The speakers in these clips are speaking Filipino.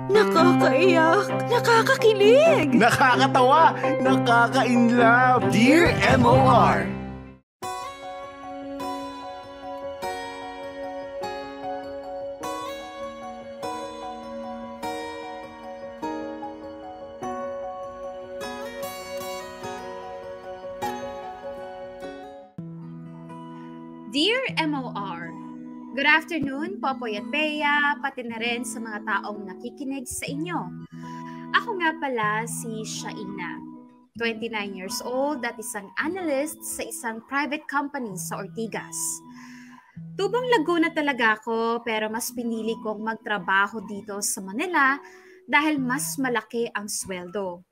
Nakakaiyak, nakakakilig, Nakakatawa, nakaka-inlove. Dear MOR. Dear MOR, good afternoon, Popoy at Bea, pati na rin sa mga taong nakikinig sa inyo. Ako nga pala si Shaina, 29 years old at isang analyst sa isang private company sa Ortigas. Tubong Laguna talaga ako pero mas pinili kong magtrabaho dito sa Manila dahil mas malaki ang sweldo.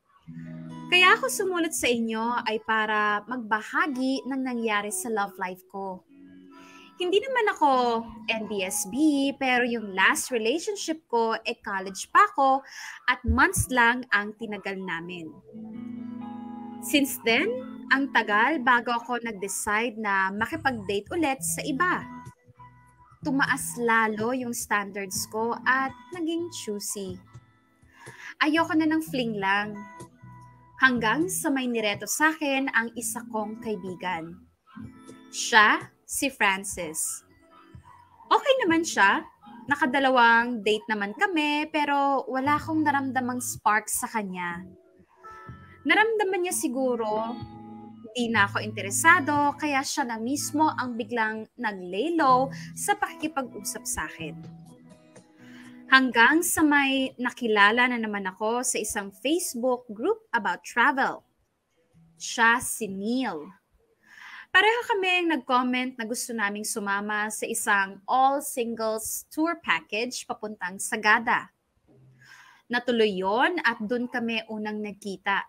Kaya ako sumulat sa inyo ay para magbahagi ng nangyari sa love life ko. Hindi naman ako NBSB, pero yung last relationship ko, college pa ako at months lang ang tinagal namin. Since then, ang tagal bago ako nag-decide na makipag-date ulit sa iba. Tumaas lalo yung standards ko at naging choosy. Ayoko na ng fling lang. Hanggang sa may nireto sa akin ang isa kong kaibigan. Siya, si Francis. Okay naman siya. Nakadalawang date naman kami pero wala akong naramdamang spark sa kanya. Naramdaman niya siguro hindi na ako interesado kaya siya na mismo ang biglang nag-lay low sa pakikipag-usap sa akin. Hanggang sa may nakilala na naman ako sa isang Facebook group about travel. Siya si Neil. Pareho kaming nag-comment na gusto naming sumama sa isang all-singles tour package papuntang Sagada. Natuloy yon at doon kami unang nagkita.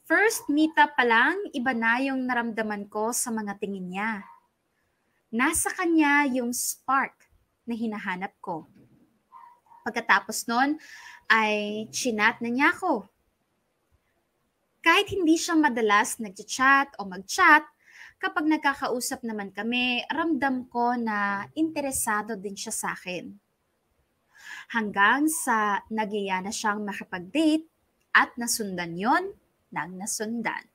First meetup pa lang, iba na yung naramdaman ko sa mga tingin niya. Nasa kanya yung spark na hinahanap ko. Pagkatapos nun, ay chinat na niya ako. Kahit hindi siya madalas nag-chat o mag-chat, kapag nagkakausap naman kami, ramdam ko na interesado din siya sa akin. Hanggang sa nagyaya na siyang makipag-date at nasundan yon ng nasundan.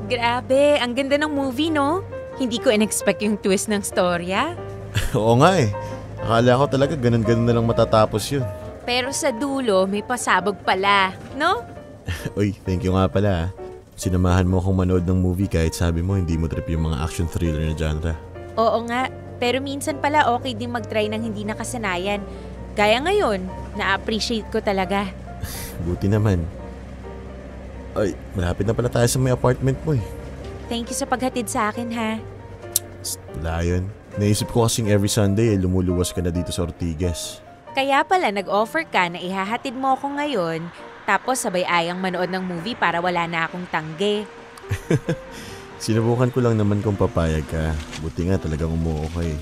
Grabe, ang ganda ng movie, no? Hindi ko in-expect yung twist ng storya. Oo nga eh. Akala ko talaga ganun-ganun na lang matatapos yun. Pero sa dulo, may pasabog pala, no? Uy, thank you nga pala. Sinamahan mo akong manood ng movie kahit sabi mo hindi mo trip yung mga action thriller na genre. Oo nga, pero minsan pala okay din mag-try ng hindi nakasanayan. Gaya ngayon, na-appreciate ko talaga. Buti naman. Ay, malapit na pala tayo sa may apartment mo eh. Thank you sa paghatid sa akin, ha? Wala yun. Naisip ko kasing every Sunday lumuluwas ka na dito sa Ortigas. Kaya pala nag-offer ka na ihahatid mo ako ngayon, tapos sabay ayang manood ng movie para wala na akong tangge. Sinubukan ko lang naman kung papayag ka. Buti nga talagang umuo ka eh.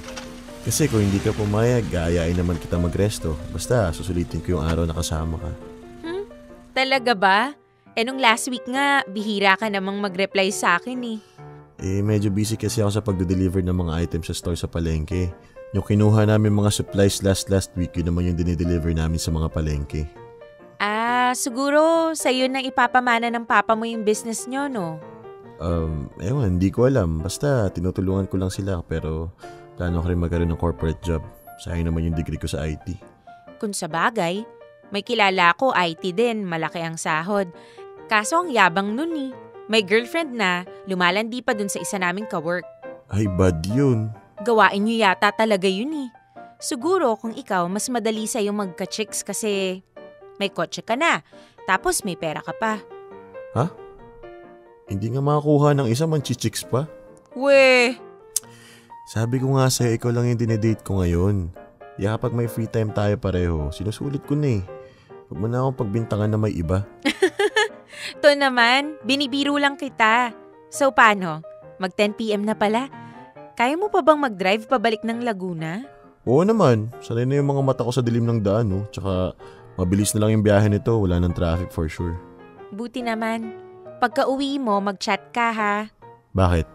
Kasi kung hindi ka pumayag, gaayain naman kita magresto. Basta susulitin ko yung araw na kasama ka. Talaga ba? Nung last week nga, bihira ka namang mag-reply sa akin eh. Medyo busy kasi ako sa pagde-deliver ng mga items sa store sa palengke. Yung kinuha namin mga supplies last week, yun naman yung dinideliver namin sa mga palengke. Siguro sa'yo nang ipapamana ng papa mo yung business nyo, no? Ewan, hindi ko alam. Basta tinutulungan ko lang sila pero plano ko rin magkaroon ng corporate job. Sayang naman yung degree ko sa IT. Kung sa bagay, may kilala ako IT din, malaki ang sahod. Kaso ang yabang nun eh. May girlfriend na, lumalandi pa dun sa isa naming kawork. Ay, bad yun. Gawain nyo yata talaga yun eh. Siguro kung ikaw, mas madali sa'yo magka-chicks kasi may kotse ka na, tapos may pera ka pa. Ha? Hindi nga makakuha ng isa, man-chichicks pa? Weh! Sabi ko nga sa'yo, ikaw lang yung dinedate ko ngayon. Kaya kapag may free time tayo pareho, sinusulit ko na eh. Huwag mo na akong pagbintangan na may iba. To naman, binibiro lang kita. So paano? Mag 10 PM na pala? Kaya mo pa bang mag-drive pabalik ng Laguna? Oo naman, sanay na yung mga mata ko sa dilim ng daan, no? Tsaka Mabilis na lang yung biyahe nito, wala nang traffic for sure. Buti naman. Pagka-uwi mo, mag-chat ka ha. Bakit?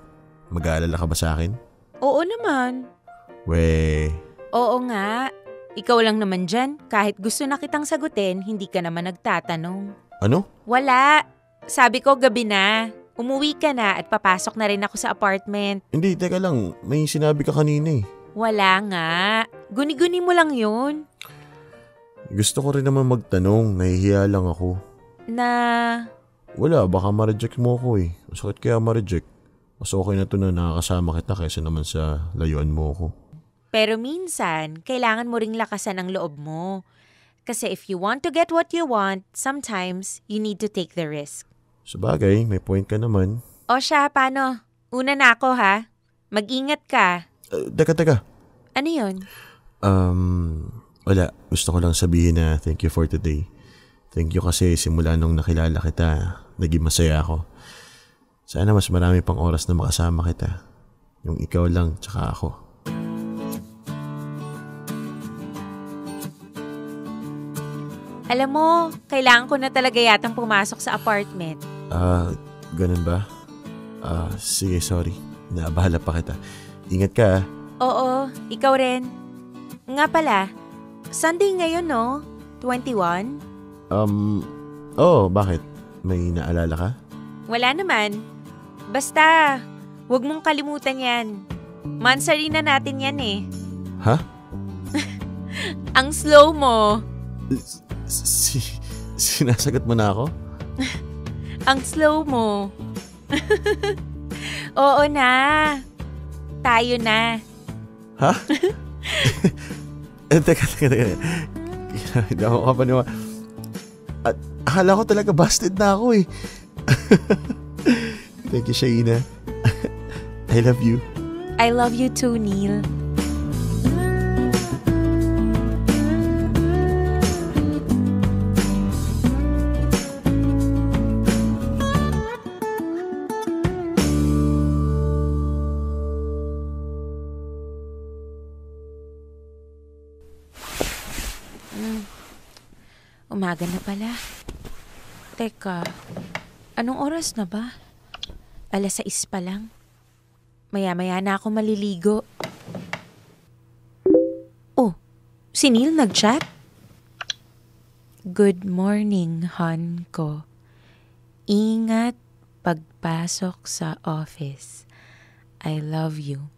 Mag-aalala ka ba sa akin? Oo naman. Weh. Oo nga. Ikaw lang naman dyan. Kahit gusto na kitang sagutin, hindi ka naman nagtatanong. Ano? Wala. Sabi ko gabi na. Umuwi ka na at papasok na rin ako sa apartment. Hindi, teka lang. May sinabi ka kanina eh. Wala nga. Guni-guni mo lang yun. Gusto ko rin naman magtanong. Nahihiya lang ako. Na... Wala, baka ma-reject mo ako eh. Masakit kaya ma-reject. Mas okay na to na nakakasama kita kaysa naman sa layuan mo ako. Pero minsan, kailangan mo ring lakasan ang loob mo. Kasi if you want to get what you want, sometimes you need to take the risk. Sabagay, may point ka naman. O siya, paano? Una na ako ha. Mag-ingat ka. Teka. Ano yun? Wala. Gusto ko lang sabihin na thank you for today. Thank you kasi simula nung nakilala kita, naging masaya ako. Sana mas marami pang oras na makasama kita. Yung ikaw lang, tsaka ako. Alam mo, kailangan ko na talaga yatang pumasok sa apartment. Ganun ba? Sige, sorry. Naabahala pa kita. Ingat ka ah. Oo, ikaw rin. Nga pala, Sunday ngayon no? 21? Bakit? May naalala ka? Wala naman. Basta, wag mong kalimutan yan. Mansari na natin yan eh. Ha? Ang slow mo. Sinasagot mo na ako? Ang slow mo. Oo na. Tayo na. Ha? Teka. Hindi ako kapaniwa. At akala ko talaga busted na ako eh. Thank you, Shaina. I love you. I love you too, Neil. Umaga na pala. Teka, anong oras na ba? 6:00 pa lang. Maya-maya na ako maliligo. Oh, si Neil nag-chat? Good morning, hon ko. Ingat pagpasok sa office. I love you.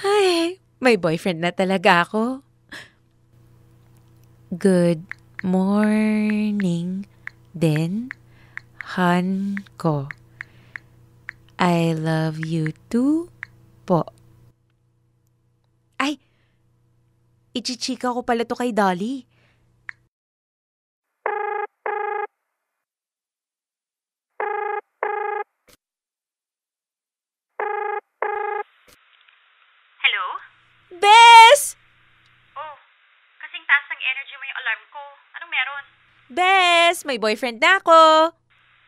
Ay, may boyfriend na talaga ako. Good morning din, hon ko. I love you too po. Ay, ichichika ko pala to kay Dolly. Hello? Bes! Oh, kasing taas ng energy mo yung alarm ko. Anong meron? Bes! May boyfriend na ako!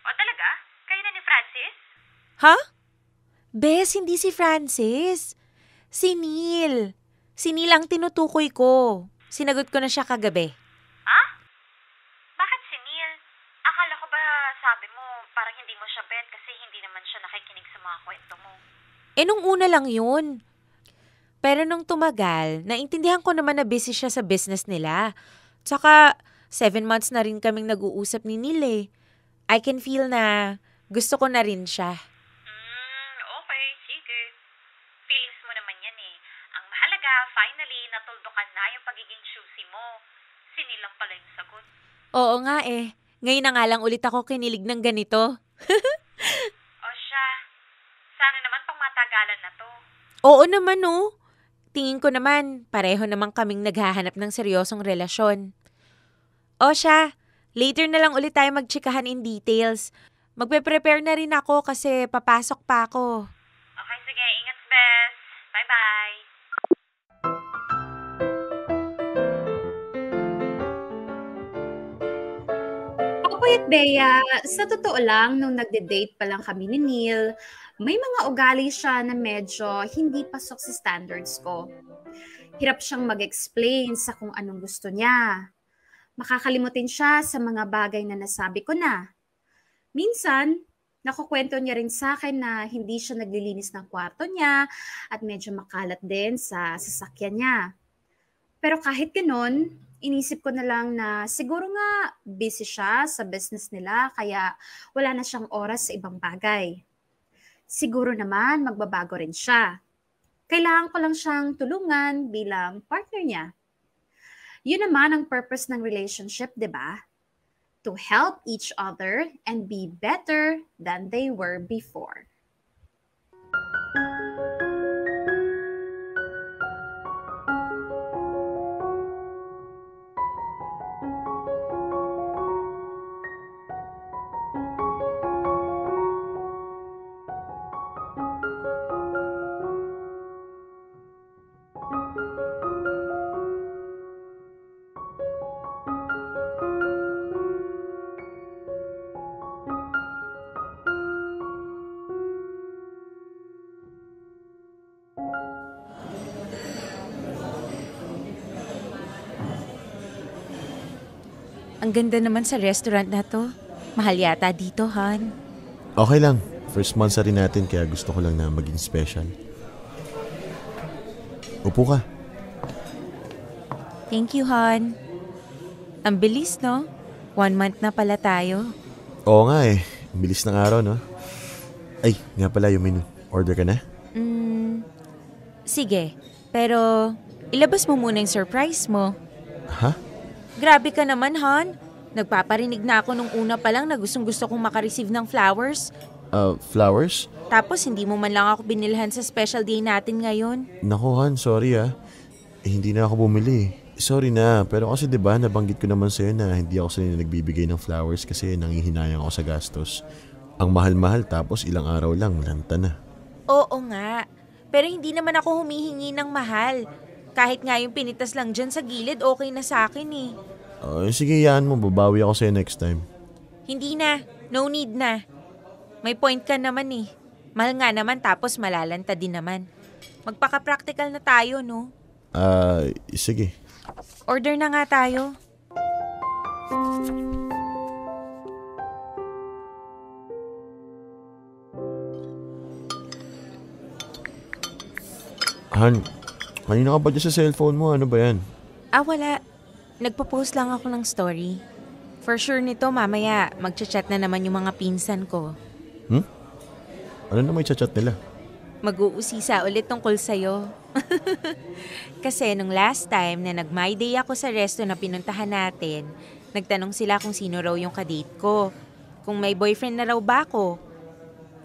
O talaga? Kayo na ni Francis? Ha? Bes, hindi si Francis. Si Neil. Si Neil ang tinutukoy ko. Sinagot ko na siya kagabi. Ha? Bakit si Neil? Akala ko ba sabi mo parang hindi mo siya bet kasi hindi naman siya nakikinig sa mga kwento mo. Nung una lang yun. Pero nung tumagal, naintindihan ko naman na busy siya sa business nila. Tsaka, 7 months na rin kaming nag-uusap ni Neil eh. I can feel na gusto ko na rin siya. Okay, sige. Feelings mo naman yan eh. Ang mahalaga, finally, natuldukan na yung pagiging choosy mo. Si Neil lang pala yung sagot. Oo nga eh. Ngayon na nga lang ulit ako kinilig ng ganito. O siya, sana naman pang matagalan na to. Oo naman oh. Tingin ko naman, pareho naman kaming naghahanap ng seryosong relasyon. O siya, later na lang ulit tayo magtsikahan in details. Magpe-prepare na rin ako kasi papasok pa ako. Okay, sige. Ingat, Bes. Bye-bye. Popoy at Bea, sa totoo lang, nung nagde-date pa lang kami ni Neil, may mga ugali siya na medyo hindi pasok sa standards ko. Hirap siyang mag-explain sa kung anong gusto niya. Makakalimutin siya sa mga bagay na nasabi ko na. Minsan, nakukwento niya rin sa akin na hindi siya naglilinis ng kwarto niya at medyo makalat din sa sasakyan niya. Pero kahit ganun, inisip ko na lang na siguro nga busy siya sa business nila kaya wala na siyang oras sa ibang bagay. Siguro naman magbabago rin siya. Kailangan ko lang siyang tulungan bilang partner niya. Yun naman ang purpose ng relationship, di ba? To help each other and be better than they were before. Ang ganda naman sa restaurant na to. Mahal yata dito, Han. Okay lang. First month sa rin natin kaya gusto ko lang na maging special. Upo ka. Thank you, Han. Ang bilis, no? 1 month na pala tayo. Oo nga eh. Ang bilis ng araw, no? Ay, nga pala yung menu. Order ka na? Sige, pero ilabas mo muna yung surprise mo. Ha? Grabe ka naman, Han. Nagpaparinig na ako nung una pa lang na gustong-gusto kong makareceive ng flowers. Flowers? Tapos hindi mo man lang ako binilhan sa special day natin ngayon. Naku Han, sorry ah. Hindi na ako bumili. Sorry na, pero kasi 'di ba nabanggit ko naman sa'yo na hindi ako sanay nagbibigay ng flowers kasi nangihinayang ako sa gastos. Ang mahal-mahal tapos ilang araw lang, lanta na. Oo nga, pero hindi naman ako humihingi ng mahal. Kahit nga yung pinitas lang dyan sa gilid, okay na sa akin eh. Sige, yan mo. Babawi ako sa'yo next time. Hindi na, no need na. May point ka naman eh. Mahal nga naman tapos malalanta din naman. Magpaka-practical na tayo, no? Sige. Order na nga tayo. Han, kanina ka ba dyan sa cellphone mo? Ano ba yan? Wala. Nagpo-post lang ako ng story. For sure nito, mamaya magchat-chat na naman yung mga pinsan ko. Ano na may chat nila? Mag-uusisa ulit tungkol sa'yo. Kasi nung last time na nag-my day ako sa resto na pinuntahan natin, nagtanong sila kung sino raw yung kadate ko. Kung may boyfriend na raw ba ako.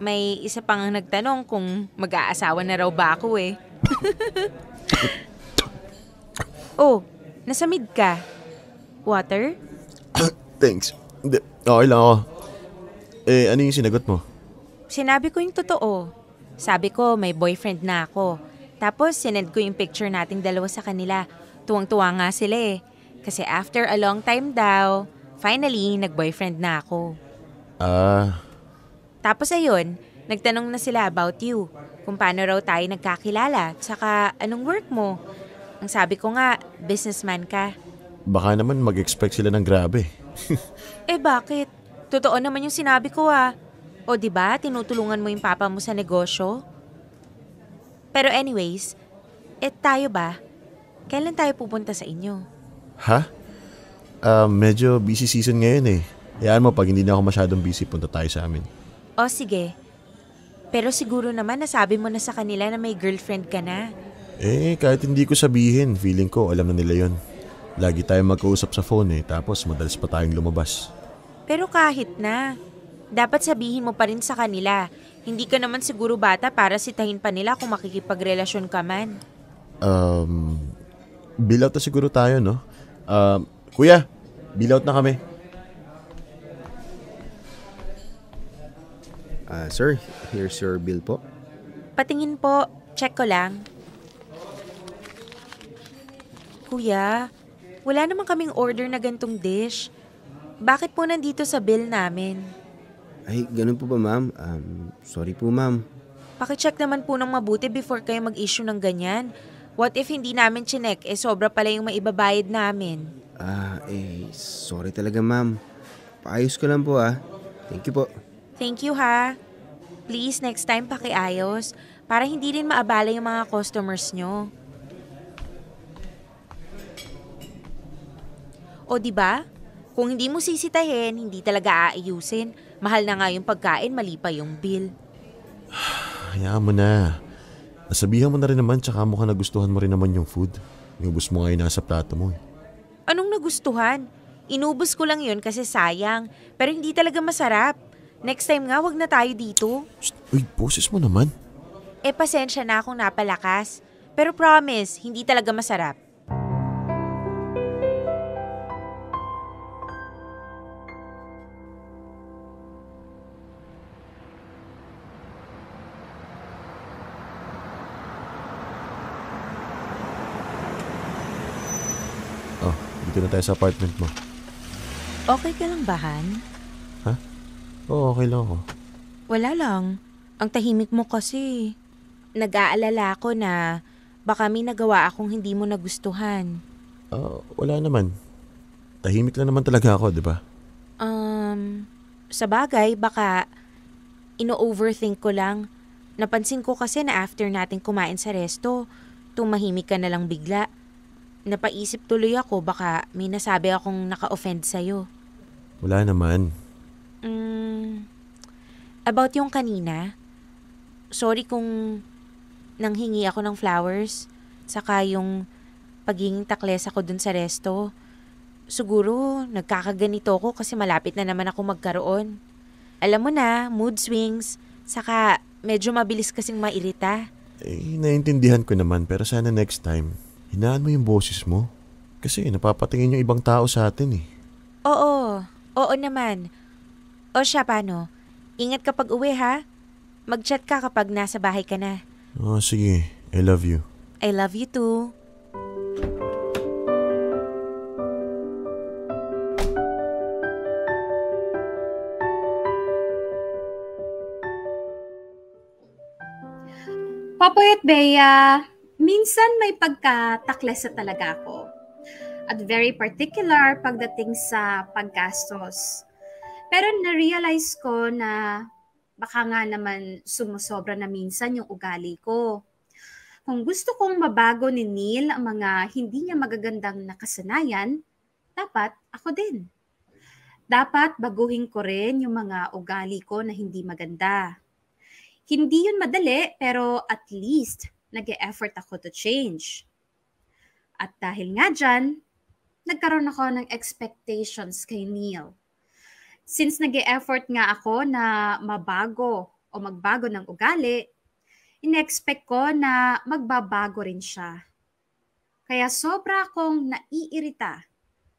May isa pang nagtanong kung mag-aasawa na raw ba ako eh. Oh, nasa mid ka. Water? Thanks. Hindi, okay lang ako. Ano yung sinagot mo? Sinabi ko yung totoo. Sabi ko may boyfriend na ako. Tapos sinend ko yung picture nating dalawa sa kanila. Tuwang-tuwa nga sila eh. Kasi after a long time daw, finally nag-boyfriend na ako. Tapos ayun, nagtanong na sila about you. Kung paano raw tayo nagkakilala. Tsaka anong work mo? Ang sabi ko nga, businessman ka. Baka naman mag-expect sila ng grabe. Bakit? Totoo naman yung sinabi ko ah. O diba, tinutulungan mo yung papa mo sa negosyo? Pero anyways, tayo ba? Kailan tayo pupunta sa inyo? Ha? Medyo busy season ngayon eh. Hayaan mo, pag hindi na ako masyadong busy, punta tayo sa amin. O sige. Pero siguro naman nasabi mo na sa kanila na may girlfriend ka na. Kahit hindi ko sabihin, feeling ko alam na nila yon. Lagi tayong magkausap sa phone eh, tapos madalas pa tayong lumabas. Pero kahit na, dapat sabihin mo pa rin sa kanila. Hindi ka naman siguro bata para sitahin pa nila kung makikipagrelasyon ka man. Bill out na siguro tayo, no? Kuya, bill out na kami. Sir, here's your bill po. Patingin po, check ko lang. Kuya, wala naman kaming order na gantong dish. Bakit po nandito sa bill namin? Ay, ganun po ba ma'am? Sorry po ma'am. Pakicheck naman po ng mabuti before kayo mag-issue ng ganyan. What if hindi namin chinek, sobra pala yung maibabayad namin? Sorry talaga ma'am. Paayos ko lang po Thank you po. Thank you ha. Please, next time pakiayos para hindi rin maabala yung mga customers nyo. O diba? Kung hindi mo sisitahin, hindi talaga aayusin. Mahal na nga yung pagkain, mali pa yung bill. Hayaan mo na. Nasabihan mo na rin naman tsaka mukhang nagustuhan mo rin naman yung food. Inubos mo ngayon nasa plato mo Anong nagustuhan? Inubos ko lang yun kasi sayang. Pero hindi talaga masarap. Next time nga, wag na tayo dito. Shh, uy, boses mo naman. Pasensya na akong napalakas. Pero promise, hindi talaga masarap. Dito na tayo sa apartment mo. Okay ka lang ba, Han? Ha? Oo, okay lang ako. Wala lang. Ang tahimik mo kasi. Nag-aalala ako na baka may nagawa akong hindi mo nagustuhan. Wala naman. Tahimik lang naman talaga ako, di ba? Sa bagay, baka ino-overthink ko lang. Napansin ko kasi na after natin kumain sa resto, tumahimik ka na lang bigla. Napaisip tuloy ako baka may nasabi akong naka-offend sa'yo. Wala naman. About yung kanina, sorry kung nanghingi ako ng flowers, saka yung pagiging takles ako dun sa resto. Siguro nagkakaganito ko kasi malapit na naman ako magkaroon. Alam mo na, mood swings, saka medyo mabilis kasing mairita. Naiintindihan ko naman pero sana next time, hinaan mo yung boses mo. Kasi napapatingin yung ibang tao sa atin Oo naman. O siya, paano? Ingat kapag uwi ha? Mag-chat ka kapag nasa bahay ka na. Sige. I love you. I love you too. Popoy at Bea, minsan may pagkatakles na talaga ako. At very particular pagdating sa paggastos. Pero na-realize ko na baka nga naman sumusobra na minsan yung ugali ko. Kung gusto kong mabago ni Neil ang mga hindi niya magagandang nakasanayan, dapat ako din. Dapat baguhin ko rin yung mga ugali ko na hindi maganda. Hindi yun madali, pero at least nag-e-effort ako to change. At dahil nga dyan, nagkaroon ako ng expectations kay Neil. Since nag-e-effort nga ako na mabago o magbago ng ugali, in-expect ko na magbabago rin siya. Kaya sobra akong naiirita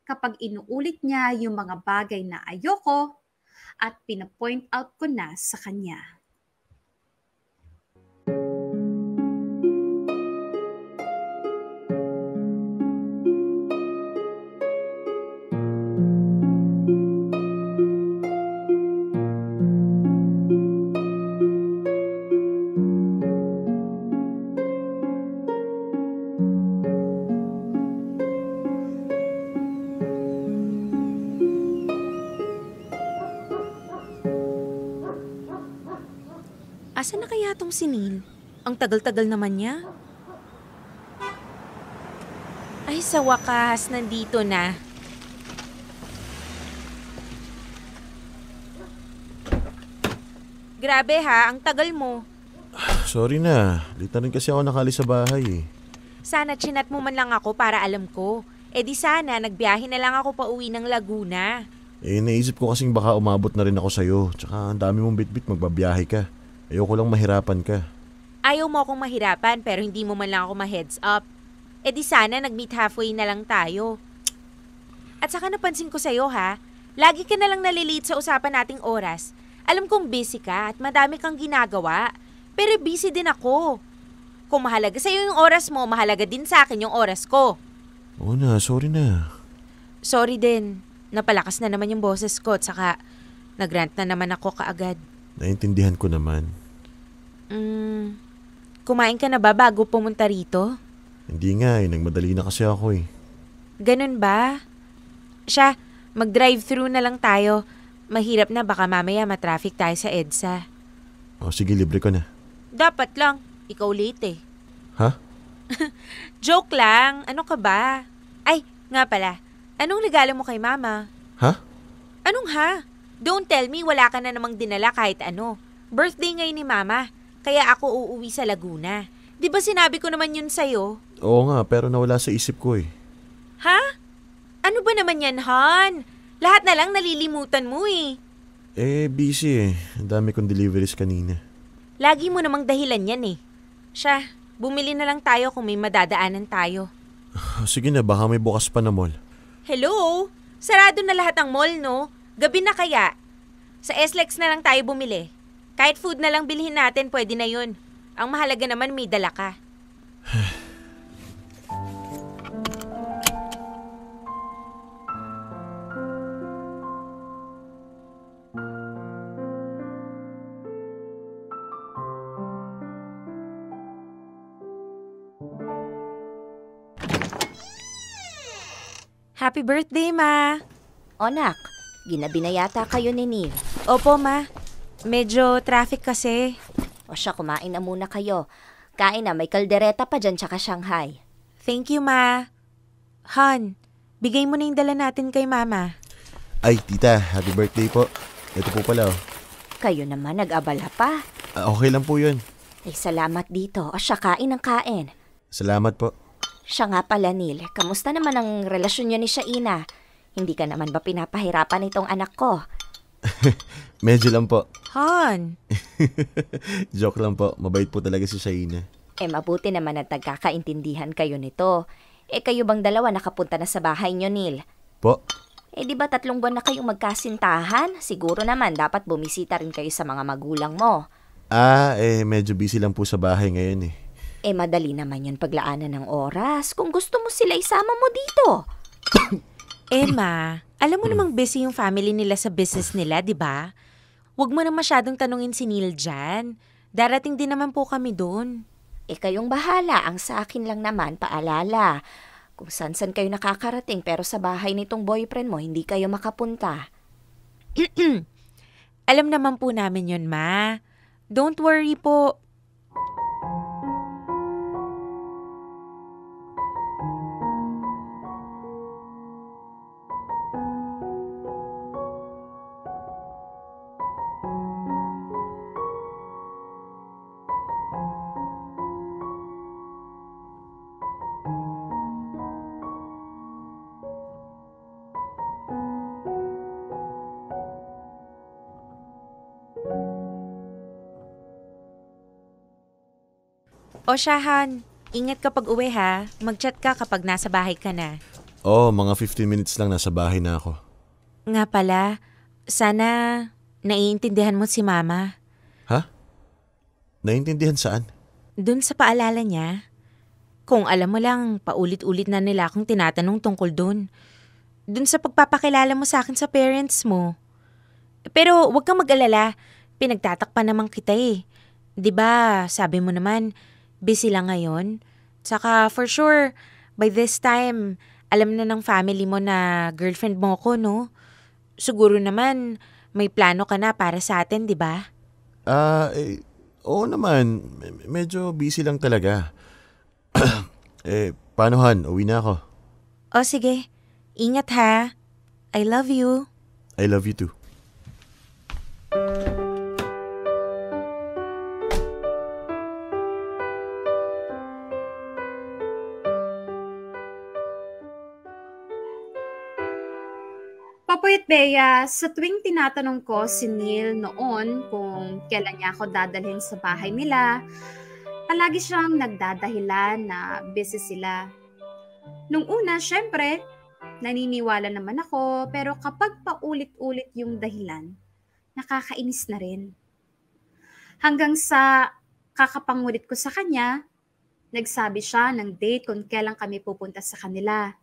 kapag inuulit niya yung mga bagay na ayoko at pinapoint out ko na sa kanya. Asa na kaya tong si Neil? Ang tagal-tagal naman niya. Ay, sa wakas, nandito na. Grabe ha, ang tagal mo. Sorry na. Late na rin kasi ako nakalis sa bahay Sana chinat mo man lang ako para alam ko. Di sana, nagbiyahe na lang ako pa uwi ng Laguna. Naisip ko kasing baka umabot na rin ako sa'yo. Tsaka ang dami mong bitbit, magbabiyahe ka. Ayoko lang mahirapan ka. Ayaw mo akong mahirapan pero hindi mo man lang ako ma-heads up. Di sana nag-meet halfway na lang tayo. At saka napansin ko sa'yo ha, lagi ka na lang nalilate sa usapan nating oras. Alam kong busy ka at madami kang ginagawa. Pero busy din ako. Kung mahalaga sa'yo yung oras mo, mahalaga din sa akin yung oras ko. Oo na, sorry na. Sorry din. Napalakas na naman yung boses ko at saka nagrant na naman ako kaagad. Naintindihan ko naman. Kumain ka na ba bago pumunta rito? Hindi nga nagmadali na kasi ako eh. Ganun ba? Siya, mag-drive-thru na lang tayo. Mahirap na baka mamaya matraffic tayo sa EDSA. O sige, libre ko na. Dapat lang. Ikaw late eh. Ha? Joke lang. Ano ka ba? Ay, nga pala. Anong regalo mo kay mama? Ha? Anong ha? Don't tell me wala ka na namang dinala kahit ano. Birthday ngayon ni mama. Kaya ako uuwi sa Laguna. Di ba sinabi ko naman yun sa'yo? Oo nga, pero nawala sa isip ko eh. Ha? Ano ba naman yan, Han? Lahat na lang nalilimutan mo eh. Busy eh. Ang dami kong deliveries kanina. Lagi mo namang dahilan yan eh. Siya, bumili na lang tayo kung may madadaanan tayo. Sige na, baka may bukas pa na mall. Hello? Sarado na lahat ang mall, no? Gabi na kaya? Sa SLEX na lang tayo bumili. Kahit food na lang bilhin natin, pwede na yun. Ang mahalaga naman may dala ka. Happy birthday, Ma! O nak, ginabi na yata kayo ni Neil. Opo, Ma. Medyo traffic kasi. O siya, kumain na muna kayo. Kain na, may kaldereta pa dyan tsaka Shanghai. Thank you, Ma. Han, bigay mo na yung dala natin kay Mama. Ay, tita, happy birthday po. Ito po pala oh. Kayo naman nag-abala pa. Okay lang po yun. Ay, salamat dito. O siya, kain ng kain. Salamat po. Siya nga pala, Neil. Kamusta naman ang relasyon niyo ni Shaina? Hindi ka naman ba pinapahirapan itong anak ko? Medyo lang po. Han, Joke lang po. Mabait po talaga si Shaina. Mabuti naman at nagkakaintindihan kayo nito. Kayo bang dalawa nakapunta na sa bahay niyo, Neil? Po? Di ba 3 buwan na kayong magkasintahan? Siguro naman dapat bumisita rin kayo sa mga magulang mo. Medyo busy lang po sa bahay ngayon eh. Madali naman yun paglaanan ng oras. Kung gusto mo sila, isama mo dito. Ma, alam mo namang busy yung family nila sa business nila, di ba? Huwag mo na masyadong tanungin si Neil dyan. Darating din naman po kami doon. Kayong bahala. Ang sa akin lang naman, paalala. Kung san-san kayo nakakarating pero sa bahay nitong boyfriend mo, hindi kayo makapunta. Alam naman po namin yun, Ma. Don't worry po. O siya, Han. Ingat kapag uwi ha. Mag-chat ka kapag nasa bahay ka na. Mga 15 minutes lang nasa bahay na ako. Nga pala, sana naiintindihan mo si Mama. Ha? Naiintindihan saan? Dun sa paalala niya. Kung alam mo lang, paulit-ulit na nila akong tinatanong tungkol dun. Dun sa pagpapakilala mo sa akin sa parents mo. Pero huwag kang mag-alala. Pinagtatakpan naman kita eh. 'Di ba, sabi mo naman, busy lang ngayon. Saka for sure, by this time, alam na ng family mo na girlfriend mo ko, no? Siguro naman, may plano ka na para sa atin, di ba? Oo naman. Medyo busy lang talaga. Paano Han? Uwi na ako. O sige, ingat ha. I love you. I love you too. Popoy at Bea, sa tuwing tinatanong ko si Neil noon kung kailan niya ako dadalhin sa bahay nila, palagi siyang nagdadahilan na busy sila. Nung una, syempre, naniniwala naman ako, pero kapag paulit-ulit yung dahilan, nakakainis na rin. Hanggang sa kakapangulit ko sa kanya, nagsabi siya ng date kung kailan kami pupunta sa kanila.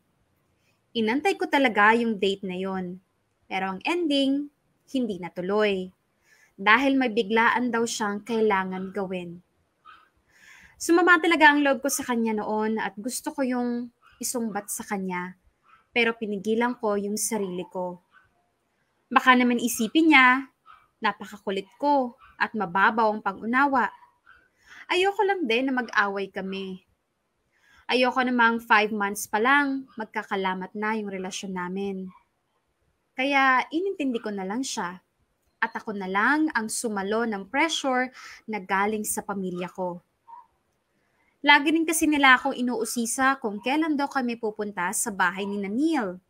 Inantay ko talaga yung date na yon. Pero ang ending, hindi natuloy. Dahil may biglaan daw siyang kailangan gawin. Sumama talaga ang loob ko sa kanya noon at gusto ko yung isumbat sa kanya. Pero pinigilan ko yung sarili ko. Baka naman isipin niya, napakakulit ko at mababaw ang pang-unawa. Ayoko lang din na mag-away kami. Ayoko namang 5 months pa lang, magkakalamat na yung relasyon namin. Kaya inintindi ko na lang siya. At ako na lang ang sumalo ng pressure na galing sa pamilya ko. Lagi rin kasi nila akong inuusisa kung kailan daw kami pupunta sa bahay ni Neil.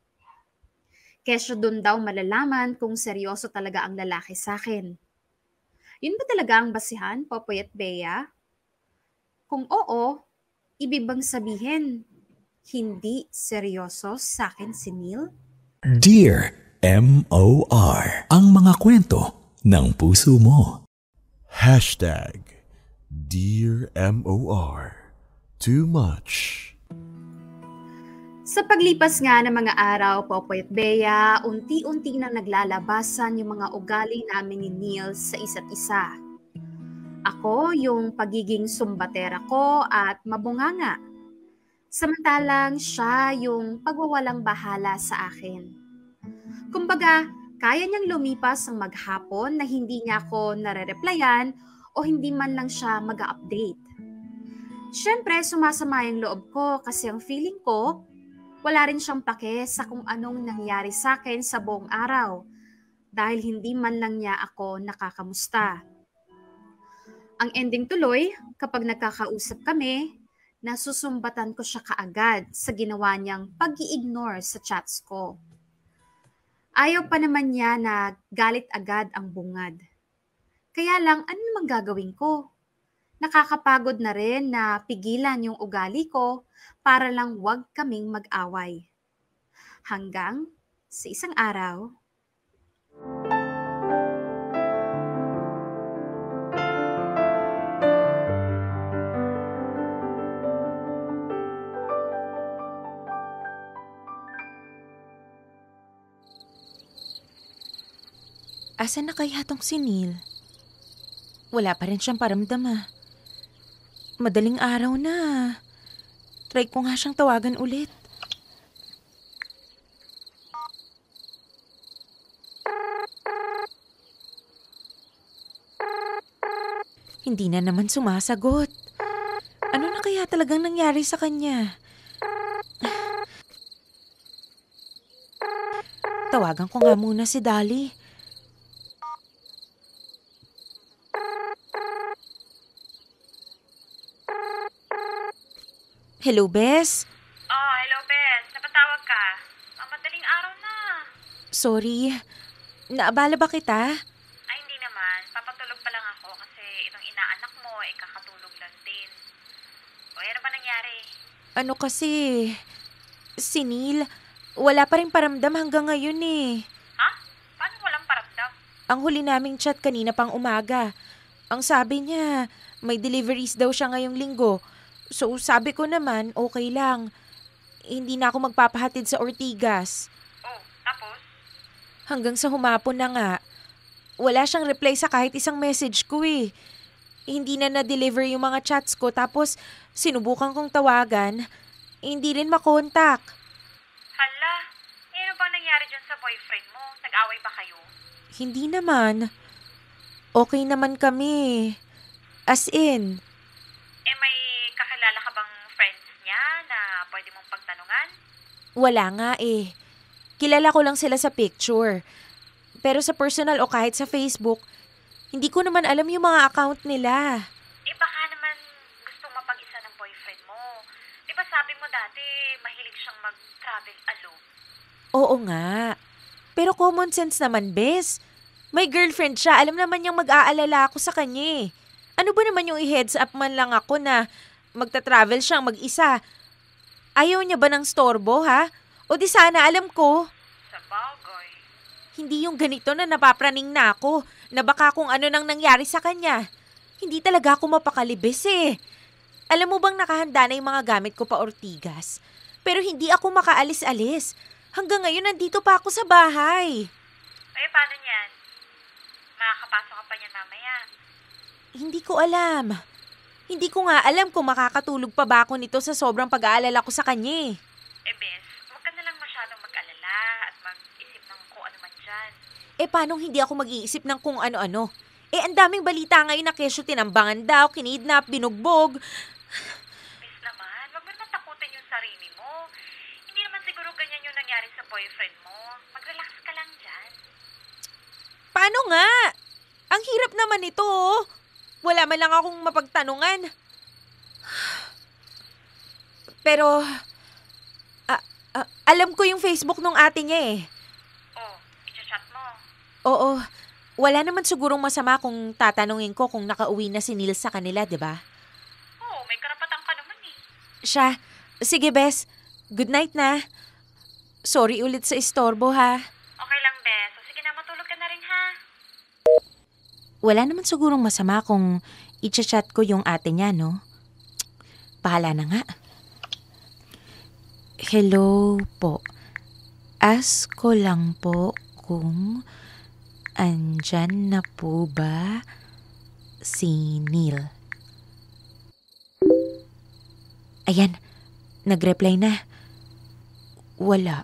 Kesyo doon daw malalaman kung seryoso talaga ang lalaki sa akin. Yun ba talaga ang basihan, Popoy at Bea? Kung oo, ibig bang sabihin, hindi seryoso sa akin si Neil? Dear M.O.R. Ang mga kwento ng puso mo. Dear M.O.R. Too much. Sa paglipas nga ng mga araw, Popoy at Bea, unti-unti nang naglalabasan yung mga ugali namin ni Neil sa isa't isa. Ako, yung pagiging sumbatera ko at mabunganga. Samantalang siya yung pagwawalang bahala sa akin. Kumbaga, kaya niyang lumipas ang maghapon na hindi niya ako nare-replyan o hindi man lang siya mag-update. Siyempre, sumasama yung loob ko kasi ang feeling ko, wala rin siyang pake sa kung anong nangyari sa akin sa buong araw dahil hindi man lang niya ako nakakamusta. Ang ending tuloy, kapag nagkakausap kami, nasusumbatan ko siya kaagad sa ginawa niyang pag-i-ignore sa chats ko. Ayaw pa naman niya na galit agad ang bungad. Kaya lang, ano namang gagawin ko? Nakakapagod na rin na pigilan yung ugali ko para lang wag kaming mag-away. Hanggang sa isang araw, Asan na kaya tong si Neil? Wala pa rin siyang paramdam ah. Madaling araw na. Try ko nga siyang tawagan ulit. Hindi na naman sumasagot. Ano na kaya talagang nangyari sa kanya? Tawagan ko nga muna si Dali. Hello, Bes? Oh, hello, Bes. Napatawag ka. Madaling araw na. Sorry. Naabala ba kita? Ay, hindi naman. Papatulog pa lang ako kasi itong inaanak mo ay kakatulog lang din. O, ano ba nangyari? Ano kasi, si Neil, wala pa rin paramdam hanggang ngayon eh. Ha? Paano walang paramdam? Ang huli naming chat kanina pang umaga. Ang sabi niya, may deliveries daw siya ngayong linggo. So sabi ko naman, okay lang. Hindi na ako magpapahatid sa Ortigas. Oh, tapos? Hanggang sa humapon na nga. Wala siyang reply sa kahit isang message ko eh. Hindi na na-deliver yung mga chats ko tapos sinubukan kong tawagan. Hindi rin makontak. Hala, ano bang nangyari dyan sa boyfriend mo? Nag-away ba kayo? Hindi naman. Okay naman kami. As in, May kakilala ka bang friends niya na pwede mong pagtanungan? wala nga eh. Kilala ko lang sila sa picture. Pero sa personal o kahit sa Facebook, hindi ko naman alam yung mga account nila. Baka naman gustong mapag-isa ng boyfriend mo. Di ba sabi mo dati, mahilig siyang mag-travel alone? Oo nga. Pero common sense naman, Bes. May girlfriend siya. Alam naman niyang mag-aalala ako sa kanya eh. Ano ba naman yung i-heads up man lang ako na magta-travel siyang mag-isa? Ayaw niya ba ng storbo, ha? O di sana alam ko. Sa bagay. Hindi yung ganito na napapraning na ako na baka kung ano nang nangyari sa kanya. Hindi talaga ako mapakalibis eh. Alam mo bang nakahanda na yung mga gamit ko pa Ortigas? Pero hindi ako makaalis-alis. Hanggang ngayon nandito pa ako sa bahay. Ay, paano niyan? Makakapasok ka pa niyan mamaya. Hindi ko alam. Hindi ko nga alam kung makakatulog pa ba ako nito sa sobrang pag-aalala ko sa kanya eh. Bes, huwag ka na lang masyadong mag-alala at mag-isip ng kung ano man dyan. Paano hindi ako mag-iisip ng kung ano-ano? Ang daming balita ngayon na kesyo tinambangan daw, kinidnap, binugbog. Bes naman, huwag mo naman takutin yung sarili mo. Hindi naman siguro ganyan yung nangyari sa boyfriend mo. Mag-relax ka lang dyan. Paano nga? Ang hirap naman ito oh. Wala man lang akong mapagtanungan. Pero, alam ko yung Facebook nung ate niya eh. Oh, i-chat mo. Oo, wala naman sigurong masama kung tatanungin ko kung nakauwi na si Neil sa kanila, di ba? Oo, may karapatan ka naman eh. Siya, sige Bes, good night na. Sorry ulit sa istorbo ha. Okay lang, Bes. So, sige na, matulog ka na rin ha. Wala naman sigurong masama kung i-chat ko yung ate niya, no? Bahala na nga. Hello po. Ask ko lang po kung andyan na po ba si Neil. Ayan, nag-reply na. Wala.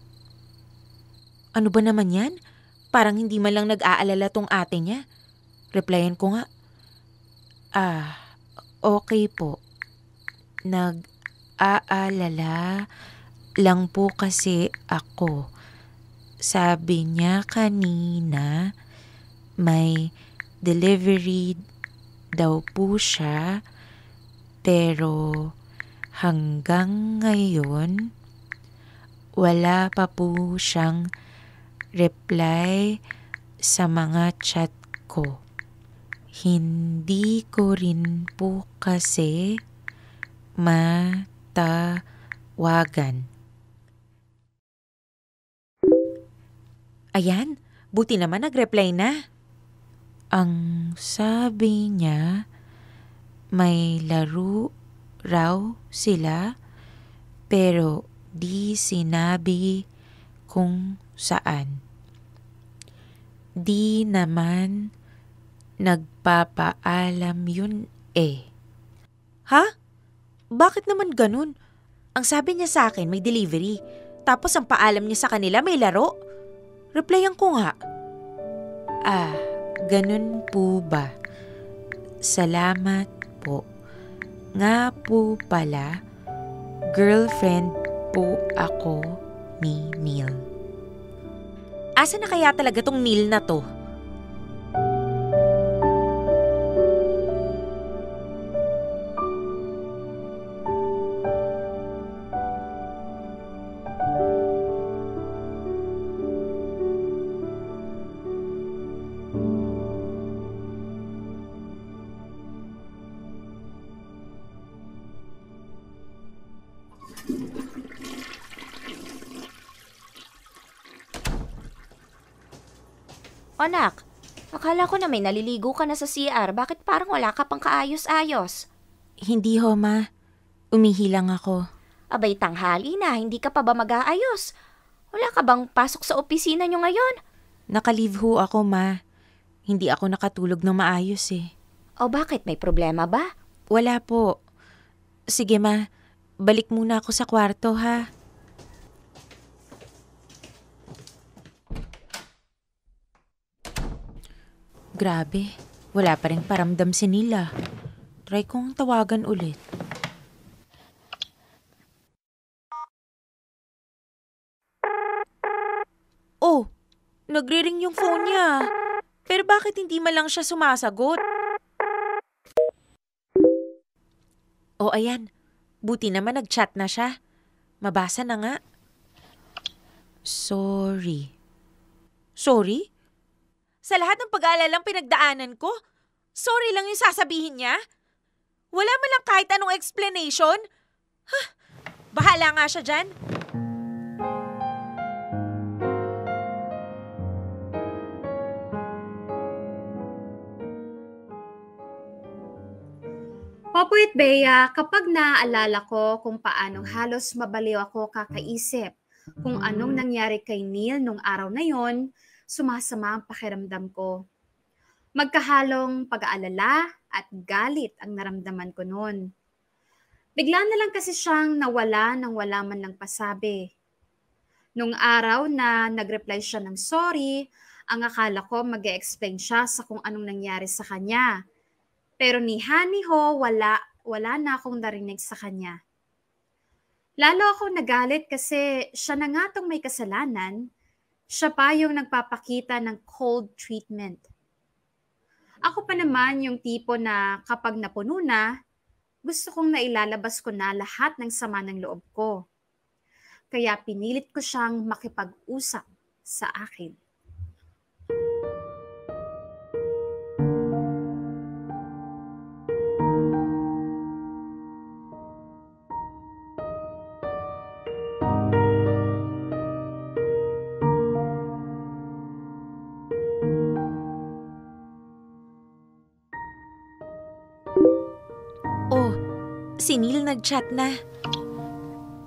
Ano ba naman yan? Parang hindi man lang nag-aalala tong ate niya. Replyan ko nga. Okay po. Nag-aalala lang po kasi ako. Sabi niya kanina may delivery daw po siya pero hanggang ngayon wala pa po siyang reply sa mga chat ko. Hindi ko rin po kasi matawagan. Ayan, buti naman nag-reply na. Ang sabi niya, may laro raw sila pero di sinabi kung saan. Di naman nagpapaalam yun eh. Ha? Bakit naman ganun? Ang sabi niya sa akin may delivery, tapos ang paalam niya sa kanila may laro. Replyan ko nga. Ganun po ba? Salamat po. Nga po pala, girlfriend po ako ni Neil. Asa na kaya talaga tong Neil na to? Anak, akala ko na may naliligo ka na sa CR. Bakit parang wala ka pang kaayos-ayos? Hindi ho, ma. Umihi lang ako. Abay, tanghali na. Hindi ka pa ba mag-aayos? Wala ka bang pasok sa opisina nyo ngayon? Naka-leave ho ako, ma. Hindi ako nakatulog ng maayos eh. O bakit? May problema ba? Wala po. Sige, ma. Balik muna ako sa kwarto, ha? Grabe, wala pa rin paramdam si Nila. Try kong tawagan ulit. Oh, nagre-ring yung phone niya. Pero bakit hindi man lang siya sumasagot? Oh, ayan. Buti naman nag-chat na siya. Mabasa na nga. Sorry. Sorry? Sa lahat ng pag-aalalang pinagdaanan ko, sorry lang yung sasabihin niya? Wala man lang kahit anong explanation? Bahala nga siya dyan. Popoy at Bea, kapag naaalala ko kung paanong halos mabaliw ako kakaisip kung anong nangyari kay Neil nung araw na yon, sumasama ang pakiramdam ko. Magkahalong pag-aalala at galit ang naramdaman ko noon. Bigla na lang kasi siyang nawala nang wala man lang pasabi. Nung araw na nag-reply siya ng sorry, ang akala ko mag-e-explain siya sa kung anong nangyari sa kanya. Pero ni Honey Ho, wala na akong narinig sa kanya. Lalo akong nagalit kasi siya na nga tong may kasalanan, siya pa yung nagpapakita ng cold treatment. Ako pa naman yung tipo na kapag napuno na, gusto kong nailalabas ko na lahat ng sama ng loob ko. Kaya pinilit ko siyang makipag-usap sa akin. Oh, si Neil nag-chat na.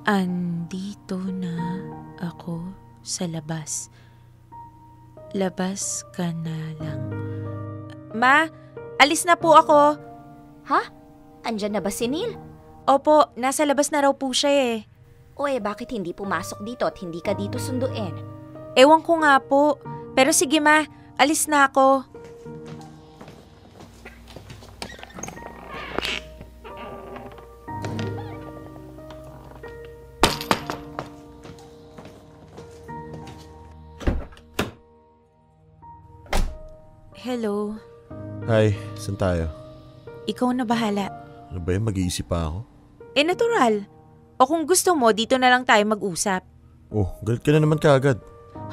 Andito na ako sa labas. Labas ka na lang. Ma, alis na po ako. Ha? Andyan na ba si Neil? Opo, nasa labas na raw po siya eh. O bakit hindi pumasok dito at hindi ka dito sunduin? Ewan ko nga po. Pero sige ma, alis na ako. Hello. Hi, saan tayo? Ikaw na bahala. Ano ba yan, mag-iisip pa ako? Natural. O kung gusto mo, dito na lang tayo mag-usap. Oh, galit ka na naman kaagad.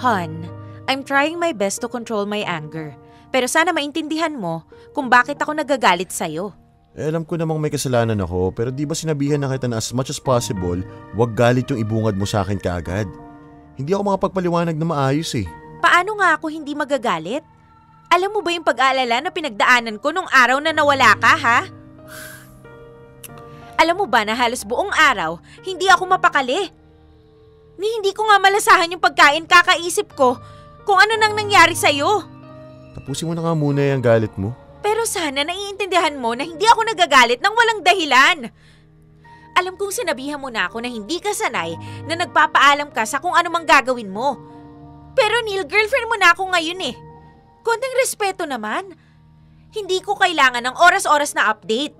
Han, I'm trying my best to control my anger. Pero sana maintindihan mo kung bakit ako nagagalit sa'yo. Alam ko namang may kasalanan ako, pero di ba sinabihan na kita na as much as possible, wag galit yung ibungad mo sa akin kaagad. Hindi ako makapagpaliwanag na maayos eh. Paano nga ako hindi magagalit? Alam mo ba yung pag-aalala na pinagdaanan ko nung araw na nawala ka, ha? Alam mo ba na halos buong araw, hindi ako mapakali. Hindi ko nga malasahan yung pagkain, kakaisip ko kung ano nang nangyari sa'yo. Tapusin mo na nga muna yung galit mo. Pero sana naiintindihan mo na hindi ako nagagalit ng walang dahilan. Alam kong sinabihan mo na ako na hindi ka sanay na nagpapaalam ka sa kung ano mang gagawin mo. Pero Neil, girlfriend mo na ako ngayon eh. Konting respeto naman. Hindi ko kailangan ng oras-oras na update.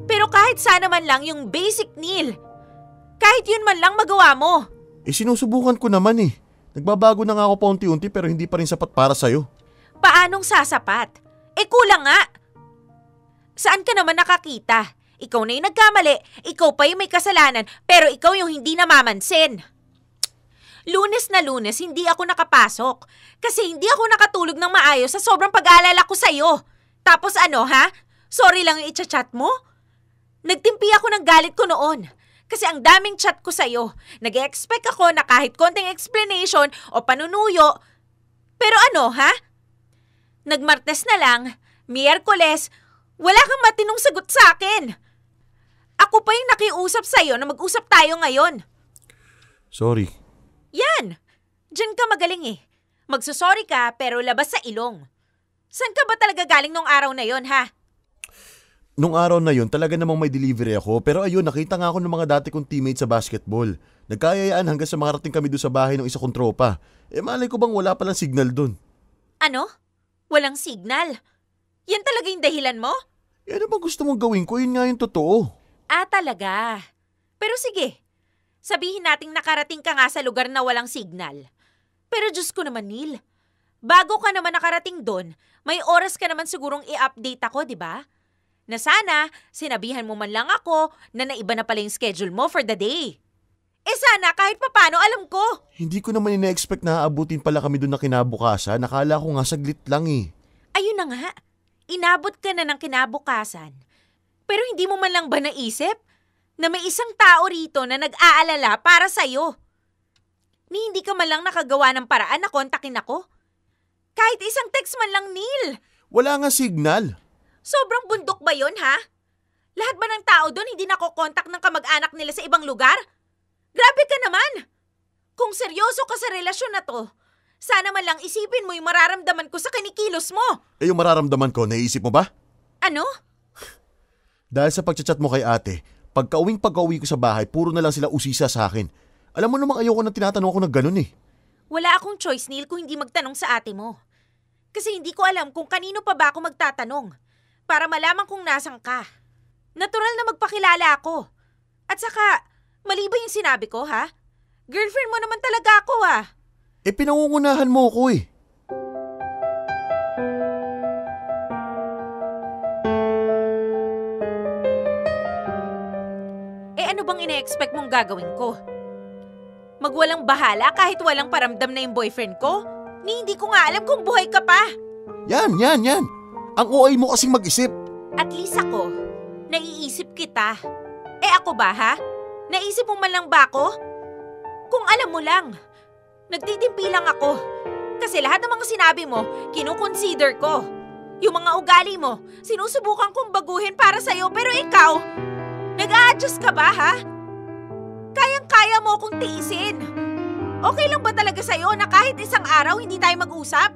Pero kahit sana man lang yung basic Neil. Kahit yun man lang magawa mo. Sinusubukan ko naman eh. Nagbabago na nga ako paunti-unti pero hindi pa rin sapat para sa'yo. Paanong sasapat? Kulang nga. Saan ka naman nakakita? Ikaw na yung nagkamali, ikaw pa yung may kasalanan, pero ikaw yung hindi namamansin. Lunes na Lunes, hindi ako nakapasok. Kasi hindi ako nakatulog ng maayos sa sobrang pag-aalala ko sa'yo. Tapos ano ha? Sorry lang yung i-chat mo? Nagtimpi ako ng galit ko noon. Kasi ang daming chat ko sa'yo. Nag-expect ako na kahit konting explanation o panunuyo. Pero ano ha? Nagmartes na lang, Miyerkules, wala kang matinong sagot sa akin. Ako pa yung nakiusap sa'yo na mag-usap tayo ngayon. Sorry. Yan! Diyan ka magaling eh. Magsusorry ka pero labas sa ilong. Saan ka ba talaga galing nung araw na yon ha? Nung araw na yon talaga namang may delivery ako pero ayun nakita nga ako ng mga dati kong teammates sa basketball. Nagkayayaan hanggang sa makarating kami doon sa bahay ng isa kong tropa. Malay ko bang wala palang signal doon. Ano? Walang signal? Yan talaga yung dahilan mo? Ano bang gusto mong gawin ko? Yun nga yung totoo. Talaga. Pero sige, sabihin nating nakarating ka nga sa lugar na walang signal. Pero Diyos ko naman, Neil, bago ka naman nakarating doon, may oras ka naman sigurong i-update ako, di ba? Na sana, sinabihan mo man lang ako na naiba na pala yung schedule mo for the day. Sana kahit papano alam ko. Hindi ko naman ina-expect na aabutin pala kami doon na kinabukasan. Nakala ko nga saglit lang eh. Ayun na nga, inabot ka na ng kinabukasan. Pero hindi mo man lang ba naisip na may isang tao rito na nag-aalala para sa'yo? Hindi ka man lang nakagawa ng paraan na kontakin ako? Kahit isang text man lang, Neil. Wala nga signal. Sobrang bundok ba yun, ha? Lahat ba ng tao doon hindi nakokontak ng kamag-anak nila sa ibang lugar? Grabe ka naman! Kung seryoso ka sa relasyon na to, Sana man lang isipin mo yung mararamdaman ko sa kinikilos mo. Yung mararamdaman ko, naiisip mo ba? Ano? Dahil sa pagchat mo kay ate, pagka-uwi ko sa bahay, puro na lang sila usisa sa akin. Alam mo namang ayoko nang tinatanong ako ng ganun eh. Wala akong choice, Neil, kung hindi magtanong sa ate mo. Kasi hindi ko alam kung kanino pa ba ako magtatanong para malaman kung nasan ka. Natural na magpakilala ako. At saka, mali ba yung sinabi ko, ha? Girlfriend mo naman talaga ako, ha? Pinangungunahan mo ko eh. Ano bang ine-expect mong gagawin ko? Magwalang bahala kahit walang paramdam na yung boyfriend ko? Ni hindi ko nga alam kung buhay ka pa. Yan. Ang OA mo kasing mag-isip. At least ako, naiisip kita. Ako ba, ha? Naisip mo man lang ba ako? Kung alam mo lang, nagtitimpi lang ako. Kasi lahat ng mga sinabi mo, kinukonsider ko. Yung mga ugali mo, sinusubukan kong baguhin para sa'yo, pero ikaw, nag-a-adjust ka ba, ha? Kayang-kaya mo akong tiisin. Okay lang ba talaga sa'yo na kahit isang araw hindi tayo mag-usap?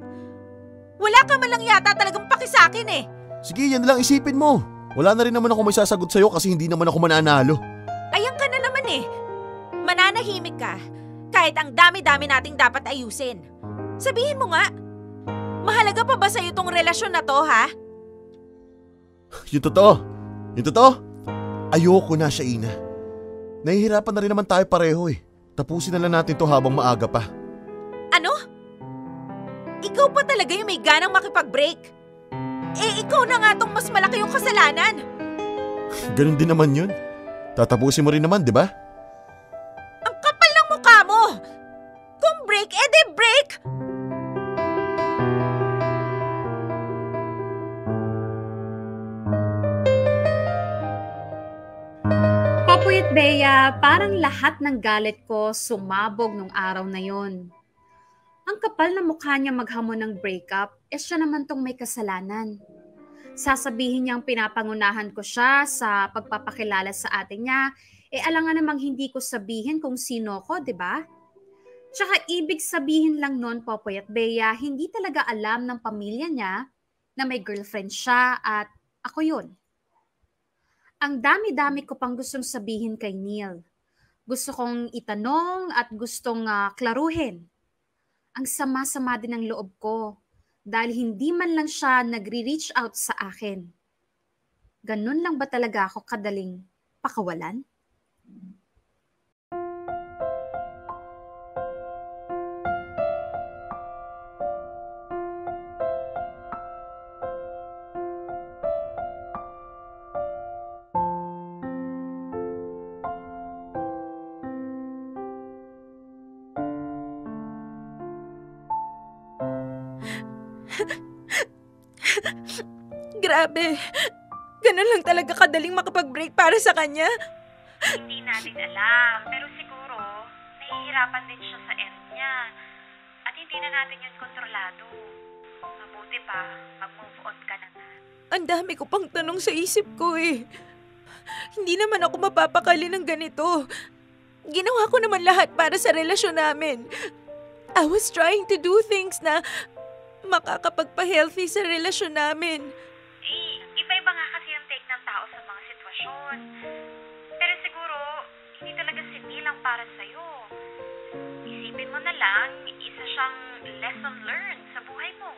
Wala ka man lang yata talagang paki sa'kin eh. Sige, yan lang isipin mo. Wala na rin naman ako may sasagot sa'yo kasi hindi naman ako mananalo. Ayan ka na naman eh. Mananahimik ka kahit ang dami-dami nating dapat ayusin. Sabihin mo nga, mahalaga pa ba sa'yo tong relasyon na to, ha? Yung totoo? Ayoko na, Shaina. Nahihirapan na rin naman tayo pareho eh. Tapusin na lang natin to habang maaga pa. Ano? Ikaw pa talaga yung may ganang makipag-break? Ikaw na nga tong mas malaki yung kasalanan. Ganun din naman yun. Tatapusin mo rin naman, di ba? Ang kapal ng mukha mo! Kung break, edi break! Popoy at Bea, parang lahat ng galit ko sumabog nung araw na yon. Ang kapal na mukha niya maghamon ng breakup, siya naman tong may kasalanan. Sasabihin niyang pinapangunahan ko siya sa pagpapakilala sa ate niya, alangan namang hindi ko sabihin kung sino ko, di ba? Tsaka ibig sabihin lang nun, Popoy at Bea, hindi talaga alam ng pamilya niya na may girlfriend siya at ako yun. Ang dami-dami ko pang gustong sabihin kay Neil. Gusto kong itanong at gustong klaruhin. Ang sama-sama din ng loob ko dahil hindi man lang siya nagre-reach out sa akin. Ganun lang ba talaga ako kadaling pakawalan? Grabe. Ganun lang talaga kadaling makapag-break para sa kanya. Hindi natin alam, pero siguro nahihirapan din siya sa end niya. At hindi na natin yun kontrolado. Mabuti pa, mag-move on ka na. Ang dami ko pang tanong sa isip ko eh. Hindi naman ako mapapakali ng ganito. Ginawa ko naman lahat para sa relasyon namin. I was trying to do things na makakapagpa-healthy sa relasyon namin. Iba-iba nga kasi yung take ng tao sa mga sitwasyon. Pero siguro, hindi talaga si Neil ang para sa'yo. Isipin mo na lang, isa siyang lesson learned sa buhay mo.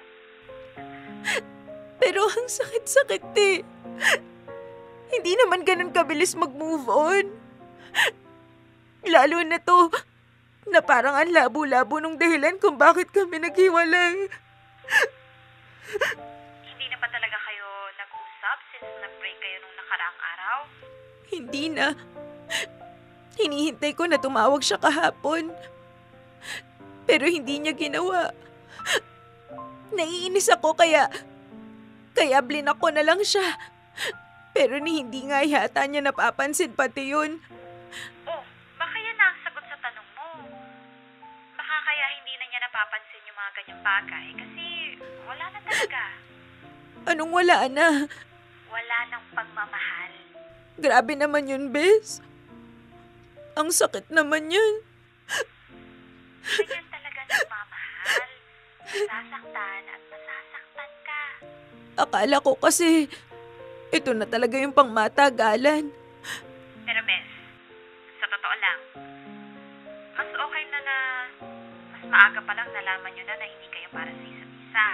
Pero ang sakit-sakit eh. Hindi naman ganun kabilis mag-move on. Lalo na to, na parang ang labo-labo nung dahilan kung bakit kami naghiwalay. Hindi na ba talaga kayo nag-usap since nag-break kayo nung nakaraang araw? Hindi na. Hinihintay ko na tumawag siya kahapon. Pero hindi niya ginawa. Naiinis ako kaya blinak ko na lang siya. Pero hindi nga yata niya napapansin pati yun. Oh, baka yan ang sagot sa tanong mo. Baka kaya hindi na niya napapansin yung mga ganyang bagay kasi wala na talaga. Anong wala na? Wala nang pagmamahal. Grabe naman yun, Bes. Ang sakit naman yun. Ganyan talaga nagmamahal. masasaktan at masasaktan ka. Akala ko kasi ito na talaga yung pangmatagalan. Pero Bes, sa totoo lang, mas okay na mas maaga pa lang nalaman nyo na hindi kayo para sa isa't isa.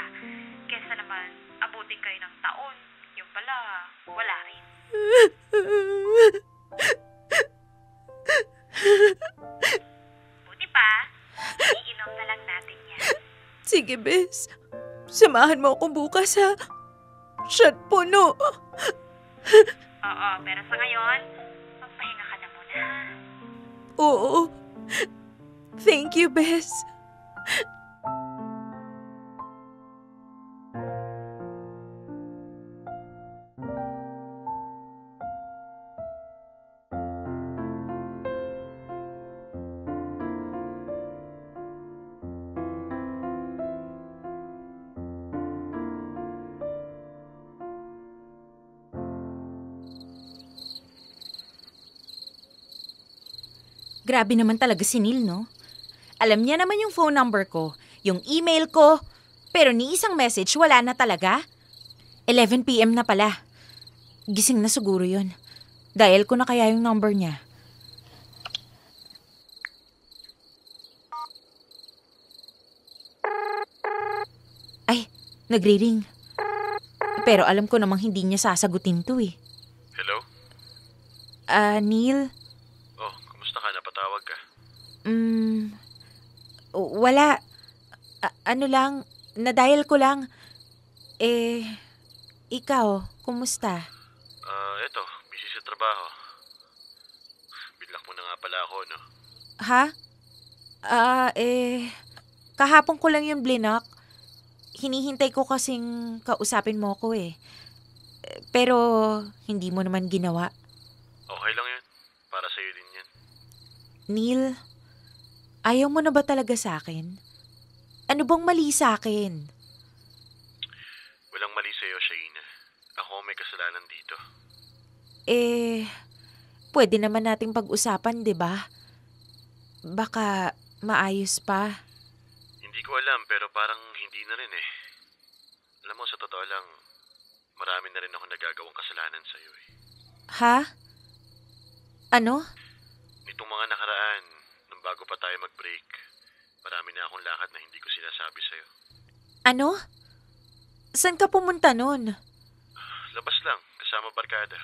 Kesa naman, abutin kayo ng taon. Yung pala, wala rin. Buti pa, iinom na lang natin yan. Sige, Bes. Samahan mo ako bukas, ha? Shot puno. Oo, pero sa ngayon, magpahinga ka na muna, ha? Oo. Thank you, Bes. Grabe naman talaga si Neil, no? Alam niya naman yung phone number ko, yung email ko, pero ni isang message wala na talaga. 11 PM na pala. Gising na siguro yun. Dial ko na kaya yung number niya. Ay, nagre-ring. Pero alam ko namang hindi niya sasagutin to eh. Hello? Neil? Oh, kumusta ka? Napatawag ka? Wala. Ano lang, na-dial ko lang. Ikaw, kumusta? Eto, busy sa trabaho. Bigla mo na nga pala ako, no? Ha? Kahapon ko lang yung blinak. Hinihintay ko kasing kausapin mo ko eh. Pero hindi mo naman ginawa. Okay lang yun. Para sa'yo din yan. Neil, ayaw mo na ba talaga sa akin? Ano bang mali sa akin? Walang mali sa'yo, Shaina. Ako may kasalanan dito. Pwede naman nating pag-usapan, di ba? Baka maayos pa. Hindi ko alam, pero parang hindi na rin eh. Alam mo, sa totoo lang, marami na rin ako nagagawang kasalanan sa'yo eh. Ha? Ano? Nitong mga nakaraan, nung bago pa tayo mag-break, marami na akong lakad na hindi ko sinasabi sa'yo. Ano? Saan ka pumunta nun? Labas lang, kasama barkada.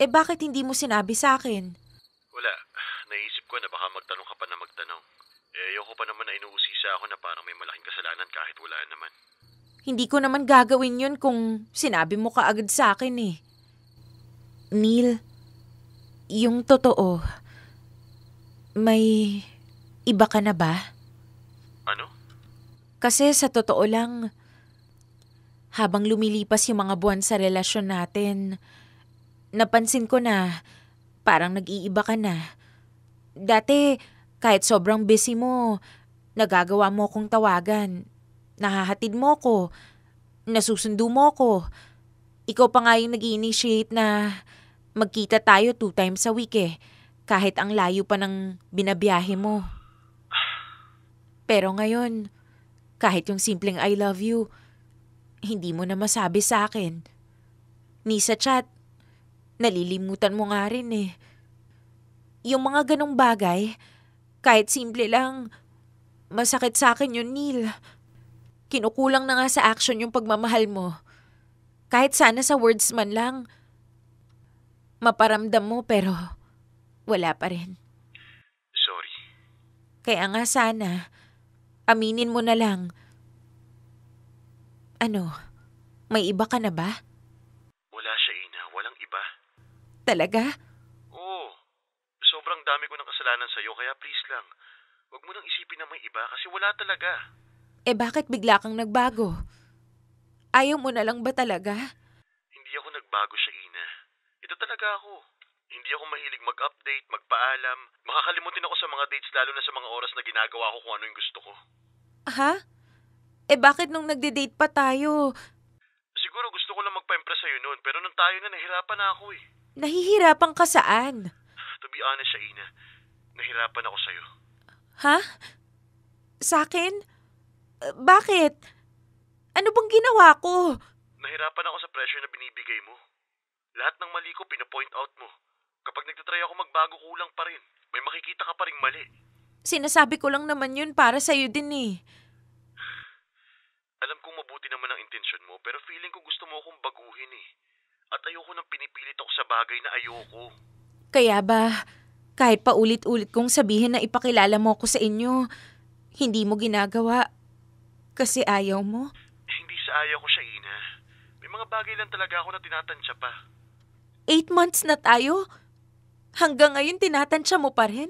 Bakit hindi mo sinabi sa akin? Wala, naisip ko na baka magtanong ka pa na magtanong. Ayoko pa naman na inuusisa ako na parang may malaking kasalanan kahit wala naman. Hindi ko naman gagawin yun kung sinabi mo kaagad sa akin eh. Neil, yung totoo, may iba ka na ba? Ano? Kasi sa totoo lang, habang lumilipas yung mga buwan sa relasyon natin, napansin ko na parang nag-iiba ka na. Dati, kahit sobrang busy mo, nagagawa mo akong tawagan. Nahahatid mo ko, nasusundo mo ko. Ikaw pa nga yung nag-i-initiate na magkita tayo 2 times a week eh, kahit ang layo pa ng binabiyahe mo. Pero ngayon, kahit yung simpleng I love you, hindi mo na masabi sa akin. Ni sa chat, nalilimutan mo nga rin eh. Yung mga ganong bagay, kahit simple lang, masakit sa akin yun, Neil. Kinukulang na nga sa action yung pagmamahal mo. Kahit sana sa words man lang, maparamdam mo pero wala pa rin. Sorry. Kaya nga sana, aminin mo na lang. Ano, may iba ka na ba? Wala siya, Ina. Walang iba. Talaga? Oo. Sobrang dami ko ng kasalanan sa'yo kaya please lang. Huwag mo nang isipin na may iba kasi wala talaga. Bakit bigla kang nagbago? Ayaw mo na lang ba talaga? Hindi ako nagbago siya, Ina. Ito talaga ako. Hindi ako mahilig mag-update, magpaalam. Makakalimutin ako sa mga dates lalo na sa mga oras na ginagawa ko kung ano yung gusto ko. Ha? Bakit nung nagde-date pa tayo? Siguro gusto ko lang magpa-impress sa'yo noon pero nung tayo na nahirapan na ako eh. Nahihirapan ka saan? To be honest, Shaina, nahirapan ako sa'yo. Ha? Sa akin? Bakit? Ano bang ginawa ko? Nahirapan ako sa pressure na binibigay mo. Lahat ng mali ko pinapoint out mo. Kapag nagtatry ako magbago, kulang pa rin. May makikita ka pa ring mali. Sinasabi ko lang naman yun para sa'yo din eh. Alam kong mabuti naman ang intensyon mo, pero feeling ko gusto mo akong baguhin eh. At ayoko nang pinipilit ako sa bagay na ayoko. Kaya ba, kahit pa ulit-ulit kong sabihin na ipakilala mo ko sa inyo, hindi mo ginagawa kasi ayaw mo? Hindi sa ayaw ko siya, Ina. May mga bagay lang talaga ako na tinatansya pa. 8 months na tayo? Hanggang ngayon tinatansya mo pa rin?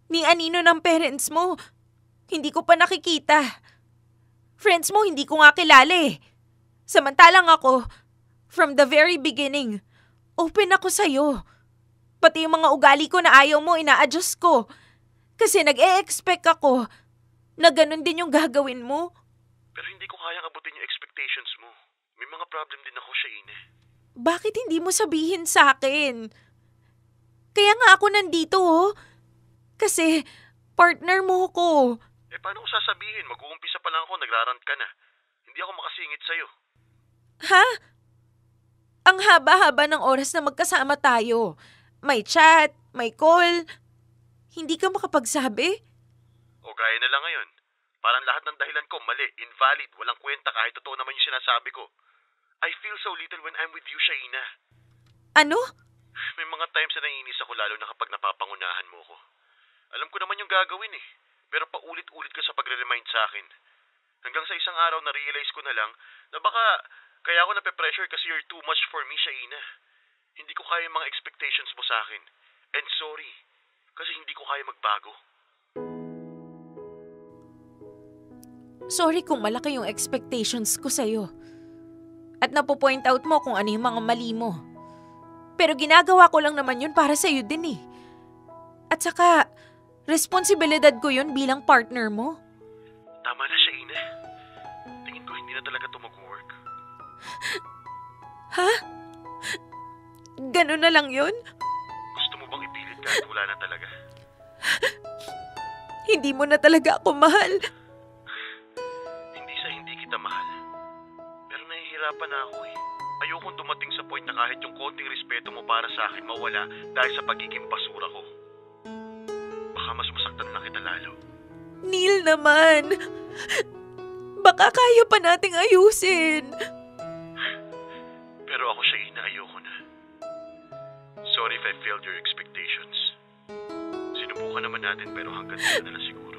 Ni anino ng parents mo? Hindi ko pa nakikita. Friends mo hindi ko nga kilala eh. Samantalang ako, from the very beginning, open ako sa'yo. Pati yung mga ugali ko na ayaw mo, ina-adjust ko. Kasi nag-e-expect ako na ganun din yung gagawin mo. Pero hindi ko kayang abutin yung expectations mo. May mga problem din ako siya, Ina. Bakit hindi mo sabihin sa akin? Kaya nga ako nandito oh. Kasi partner mo ko. Paano ko sasabihin? Mag-uumpisa pa lang ako, nagrarant ka na. Hindi ako makasingit sa'yo. Ha? Ang haba-haba ng oras na magkasama tayo. May chat, may call. Hindi ka makapagsabi? O gaya na lang ngayon. Parang lahat ng dahilan ko mali, invalid, walang kwenta kahit totoo naman yung sinasabi ko. I feel so little when I'm with you, Shaina. Ano? May mga times na naiinis ako lalo na kapag napapangunahan mo ko. Alam ko naman yung gagawin eh. Pero paulit-ulit ka sa pagre-remind sa akin. Hanggang sa isang araw na-realize ko na lang na baka kaya ako nape-pressure kasi you're too much for me, Shaina. Hindi ko kaya yung mga expectations mo sa akin. And sorry, kasi hindi ko kaya magbago. Sorry kung malaki yung expectations ko sa'yo. At napo-point out mo kung ano yung mga mali mo. Pero ginagawa ko lang naman yun para sa'yo din eh. At saka, responsibilidad ko yun bilang partner mo. Tama na siya, Ina. Tingin ko hindi na talaga ito mag-work. Ha? Ganun na lang yun? Gusto mo bang ipilit kahit wala na talaga? Hindi mo na talaga ako mahal. Hindi sa hindi kita mahal. Pero nahihirapan na ako eh. Ayokong dumating sa point na kahit yung konting respeto mo para sa akin mawala dahil sa pagiging basura ko. Baka mas masaktan lang kita lalo. Neil naman. Baka kaya pa nating ayusin. Pero ako siya ayoko na. Sorry if I failed your expectations. Sinubukan naman natin pero hanggang dito na lang siguro.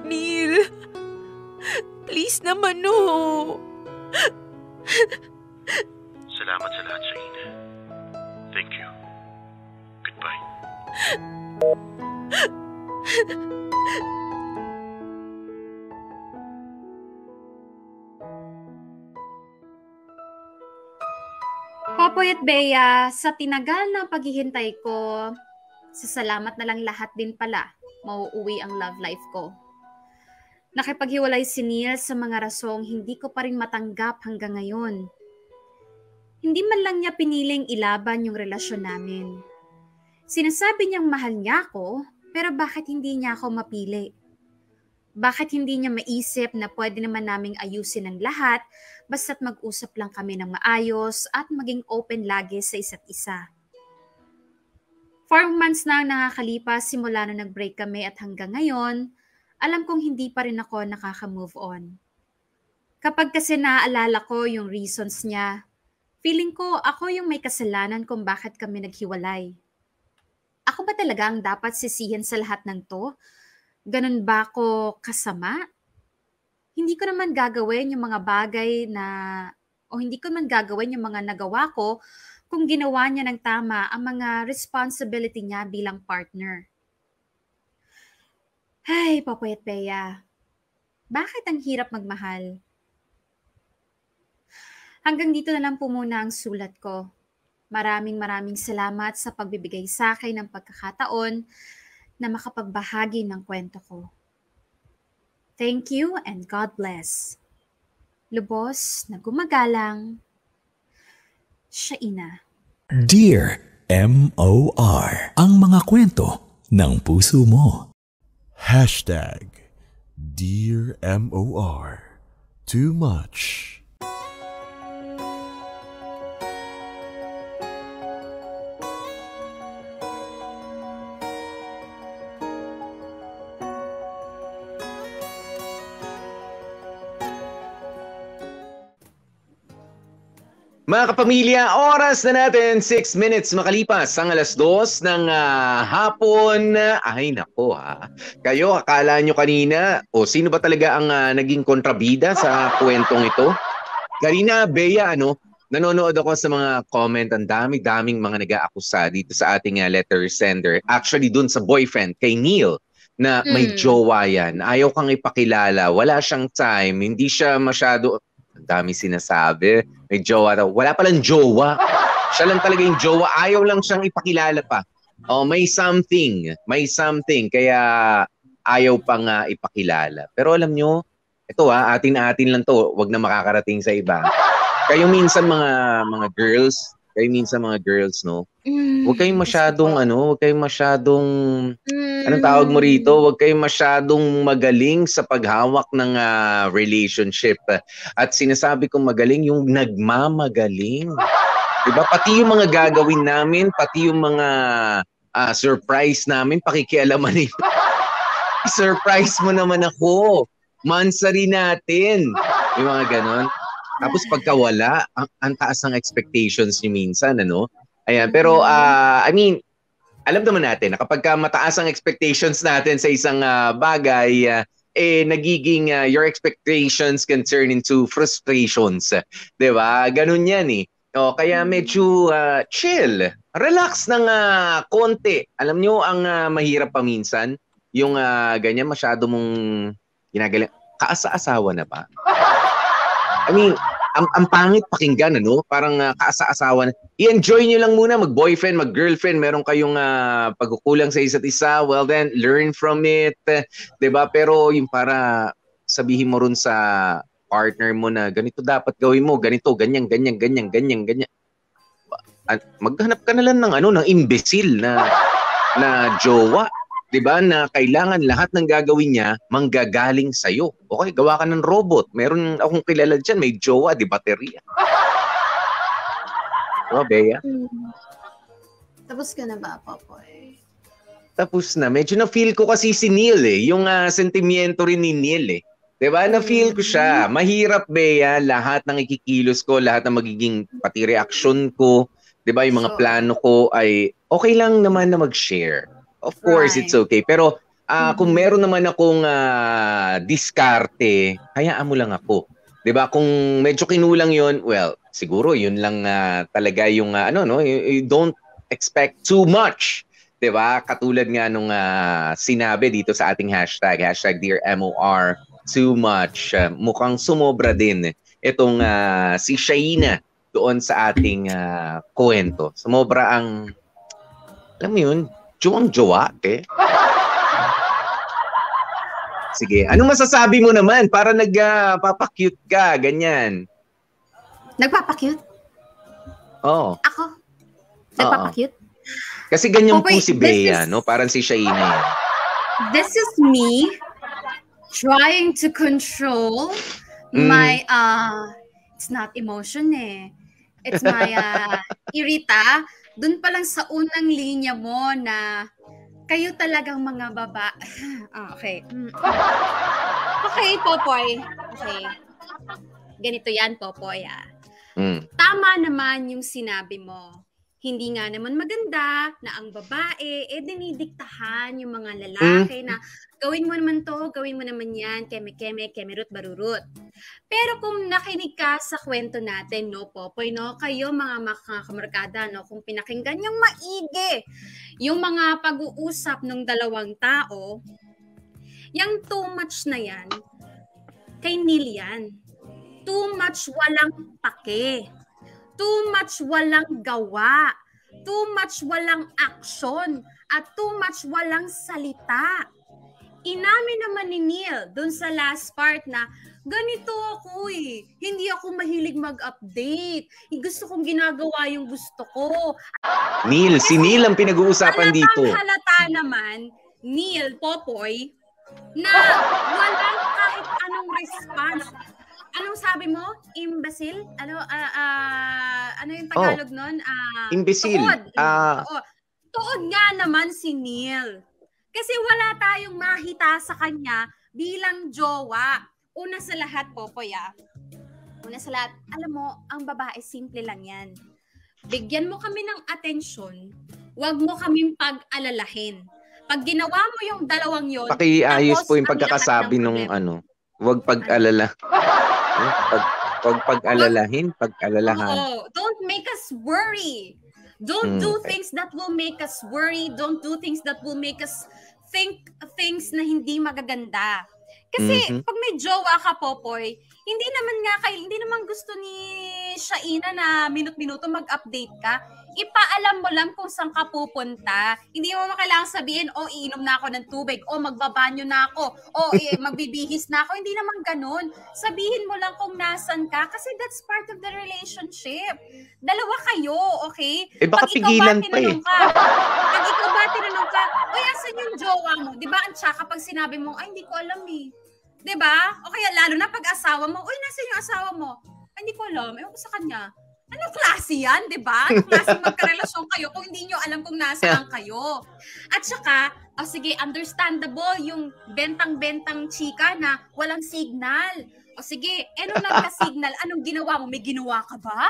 Neil. Please naman no. Salamat sa lahat, Shaina. Thank you. Goodbye. Popoy at Bea, sa tinagal na paghihintay ko, sa salamat na lang lahat din pala, mauuwi ang love life ko. Nakipaghiwalay si Neil sa mga rasong hindi ko pa rin matanggap hanggang ngayon. Hindi man lang niya piniling ilaban yung relasyon namin. Sinasabi niyang mahal niya ako, pero bakit hindi niya ako mapili? Bakit hindi niya maisip na pwede naman naming ayusin ang lahat basta't mag-usap lang kami ng maayos at maging open lagi sa isa't isa? 4 months na ang nakakalipas simula nung nag-break kami at hanggang ngayon, alam kong hindi pa rin ako nakaka-move on. Kapag kasi naaalala ko yung reasons niya, feeling ko ako yung may kasalanan kung bakit kami naghiwalay. Ako ba talaga ang dapat sisihin sa lahat ng to? Ganun ba ako kasama? Hindi ko naman gagawin yung mga bagay na, o hindi ko naman gagawin yung mga nagawa ko kung ginawa niya ng tama ang mga responsibility niya bilang partner. Ay, Popoy at Bea, bakit ang hirap magmahal? Hanggang dito na lang po muna ang sulat ko. Maraming salamat sa pagbibigay sa akin ng pagkakataon na makapagbahagi ng kwento ko. Thank you and God bless. Lubos na gumagalang, Shaina. Dear M.O.R. Ang mga kwento ng puso mo. Hashtag Dear MOR, too much. Mga kapamilya, oras na natin, 6 minutes makalipas ang 2:00 ng hapon. Ay nako ha, kayo akala nyo kanina, sino ba talaga ang naging kontrabida sa kwentong ito? Kanina, Bea, nanonood ako sa mga comment, ang daming mga nag-aakusa dito sa ating letter sender. Actually, dun sa boyfriend, kay Neil, na may jowa yan. Ayaw kang ipakilala, wala siyang time, hindi siya masyado... Ang dami sinasabi. May jowa daw. Wala palang jowa. Siya lang talaga yung jowa. Ayaw lang siyang ipakilala pa. May something. May something. Kaya ayaw pang ipakilala. Pero alam nyo, ito atin-atin lang to. Huwag na makakarating sa iba. Kayo minsan mga girls, no? Huwag kayong masyadong anong tawag mo rito? Huwag kayong masyadong magaling sa paghawak ng relationship. At sinasabi kong magaling, yung nagmamagaling. Diba? Pati yung mga gagawin namin, pati yung mga surprise namin, pakikialaman nito. Surprise mo naman ako. Mansari natin. Yung mga ganon. Tapos pagka wala, ang taas ng expectations niyo minsan, Ayan, pero alam naman natin na kapag mataas ang expectations natin sa isang bagay, nagiging your expectations can turn into frustrations. 'Di ba? Ganun 'yan eh. Kaya medyo chill. Relax ng konti. Alam nyo, ang mahirap pa minsan, yung ganyan masyado mong ginagaling. Kaasa-asawa na ba? Ang pangit pakinggan, Parang kaasa-asawa na. I-enjoy nyo lang muna, mag-boyfriend, mag-girlfriend, meron kayong pagkukulang sa isa't isa, well then, learn from it, 'di ba? Pero yung para sabihin mo rin sa partner mo na ganito dapat gawin mo, ganito, ganyan. Maghanap ka na lang ng imbecile na jowa. 'Di ba, na kailangan lahat ng gagawin niya manggagaling sa iyo. Okay, gawa ka ng robot. Meron akong kilala diyan, may jowa, di baterya. Bea? Tapos ka na ba, Popoy? Tapos na. Medyo na-feel ko kasi si Neil yung sentimiento rin ni Neil 'Di ba? Na-feel ko siya. Mahirap, Bea, lahat ng ikikilos ko, lahat ng magiging pati reaksyon ko, 'di ba, yung mga plano ko ay okay lang naman na mag-share. Of course, it's okay. Pero kung meron naman akong diskarte, hayaan mo lang ako. 'Di ba? Kung medyo kinulang 'yon, well, siguro 'yun lang talaga yung you don't expect too much. 'Di ba? Katulad nga nung sinabi dito sa ating hashtag Dear MOR, too much. Mukhang sumobra din itong si Shaina doon sa ating kwento. Sumobra ang, alam mo 'yun, jowa, Sige, anong masasabi mo naman para nagpapa-cute ka, ganyan? Nagpapa-cute? Oo. Ako? Nagpapa-cute? Kasi ganyan po si Bea, Parang si Shaina. This is me trying to control my, it's not emotion It's my irita. Doon pa lang sa unang linya mo na kayo talagang mga baba. Okay. Okay, Popoy. Okay. Ganito yan, Popoy. Tama naman yung sinabi mo. Hindi nga naman maganda na ang babae dinidiktahan yung mga lalaki na gawin mo naman to, gawin mo naman yan, keme-keme, kemerut, barurut. Pero kung nakinig ka sa kwento natin, Popoy, kayo mga kamarkada, kung pinakinggan yung maigi, yung mga pag-uusap ng dalawang tao, yung too much na yan, kay Neil yan. Too much walang pake. Too much walang gawa. Too much walang action. At too much walang salita. Inamin naman ni Neil dun sa last part na ganito ako Hindi ako mahilig mag-update. Gusto kong ginagawa yung gusto ko. Neil, si Neil ang pinag-uusapan dito. Halata naman, Neil, Popoy, na walang kahit anong response. Anong sabi mo? Imbecile? Ano yung Tagalog nun? Imbecile. Tuod. Tuod nga naman si Neil. Kasi wala tayong mahita sa kanya bilang jowa. Una sa lahat, Popoy, Una sa lahat, alam mo, ang babae, simple lang yan. Bigyan mo kami ng atensyon, wag mo kaming pag-alalahin. Pag ginawa mo yung dalawang yon, pakiayos po yung pagkakasabi nung wag pag-alala. Wag pag-alalahin, pag-alalahan. Don't make us worry. Don't do things that will make us worry. Don't do things that will make us think things na hindi magaganda. Kasi pag may jowa ka, Popoy, hindi naman gusto ni Shaina na minute-minuto mag-update ka. Ipaalam mo lang kung saan ka pupunta. Hindi mo kailangang sabihin, iinom na ako ng tubig, magbabanyo na ako, magbibihis na ako. Hindi naman ganun. Sabihin mo lang kung nasan ka kasi that's part of the relationship. Dalawa kayo, okay? Baka pigilan pa Pag ikaw ba tinanong ka, asan yung jowa mo? Diba, ang tsaka pag sinabi mo, hindi ko alam eh. Diba? O kaya lalo na pag asawa mo, nasan yung asawa mo? Hindi ko alam, ewan ko sa kanya. Anong klase yan, di ba? Anong klase magkarelasyon kayo kung hindi nyo alam kung nasaan kayo? At saka, sige, understandable yung bentang-bentang chika na walang signal. Sige, nung nagka-signal, anong ginawa mo? May ginawa ka ba?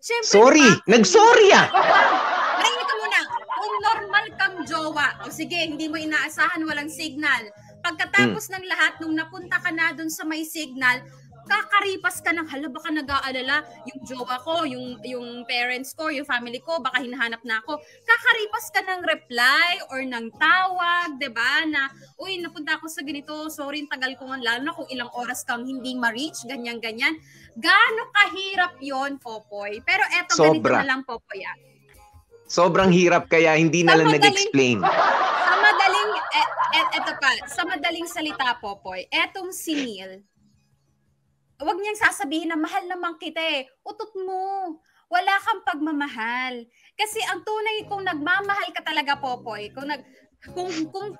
Siyempre, sorry! Nag-sorry Marinig ka muna. Kung normal kang jowa, sige, hindi mo inaasahan, walang signal. Pagkatapos ng lahat, nung napunta ka na dun sa may signal, kakaripas ka ng, baka nag-aalala yung jowa ko, yung parents ko, yung family ko, baka hinahanap na ako. Kakaripas ka ng reply or ng tawag, diba? Na, napunta ako sa ganito, sorry, tagal ko nga, lalo na kung ilang oras kang hindi ma-reach, ganyan-ganyan. Gaano kahirap yon, Popoy? Pero eto, ganito na lang, Popoy. Sobrang hirap kaya hindi na lang nag-explain. Sa madaling salita, Popoy, etong si Neil, huwag niyang sasabihin na mahal naman kita utot mo. Wala kang pagmamahal. Kasi ang tunay kung nagmamahal ka talaga, Popoy, kung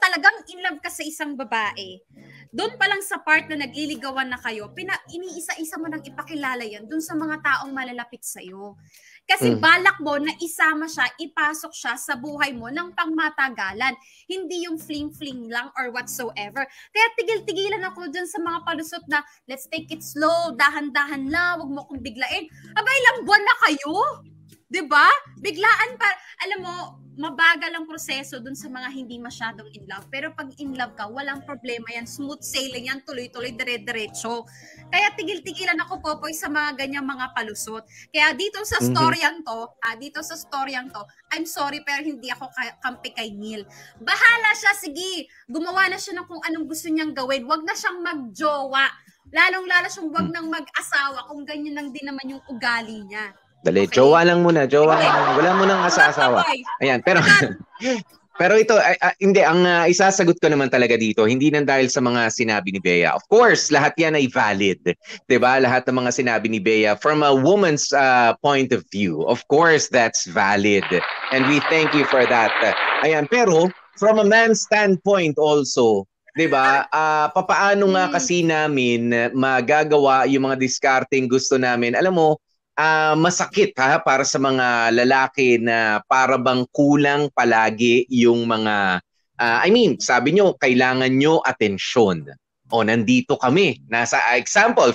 talagang in love ka sa isang babae, doon pa lang sa part na nagliligawan na kayo, iniisa-isa mo nang ipakilala yan doon sa mga taong malalapit sa'yo. Kasi balak mo na isama siya, ipasok siya sa buhay mo ng pangmatagalan. Hindi yung fling-fling lang or whatsoever. Kaya tigil-tigilan ako dyan sa mga palusot na let's take it slow, dahan-dahan lang, wag mo kong biglain. Ilang buwan na kayo? Diba? Biglaan pa. Alam mo, mabagal ang proseso dun sa mga hindi masyadong in love. Pero pag in love ka, walang problema yan. Smooth sailing yan, tuloy-tuloy, dire-diretso. Kaya tigil-tigilan ako, Popoy, sa mga ganyang mga palusot. Kaya dito sa storyang to, I'm sorry pero hindi ako kampi kay Neil. Bahala siya, sige. Gumawa na siya ng kung anong gusto niyang gawin. Wag na siyang magjowa. Lalong-lalo siyang wag nang mag-asawa kung ganyan lang din naman yung ugali niya. Dali, okay. Jowa lang muna. Wala mo nang asa-asawa. Ayan, pero ito, hindi, ang isasagot ko naman talaga dito, hindi nang dahil sa mga sinabi ni Bea. Of course, lahat yan ay valid. Diba? Lahat ng mga sinabi ni Bea, from a woman's point of view, of course, that's valid. And we thank you for that. Ayan, pero from a man's standpoint also, diba? Papaano nga kasi namin magagawa yung mga discarding gusto namin? Alam mo, masakit para sa mga lalaki na para bang kulang palagi yung mga sabi nyo, kailangan nyo atensyon. Nandito kami.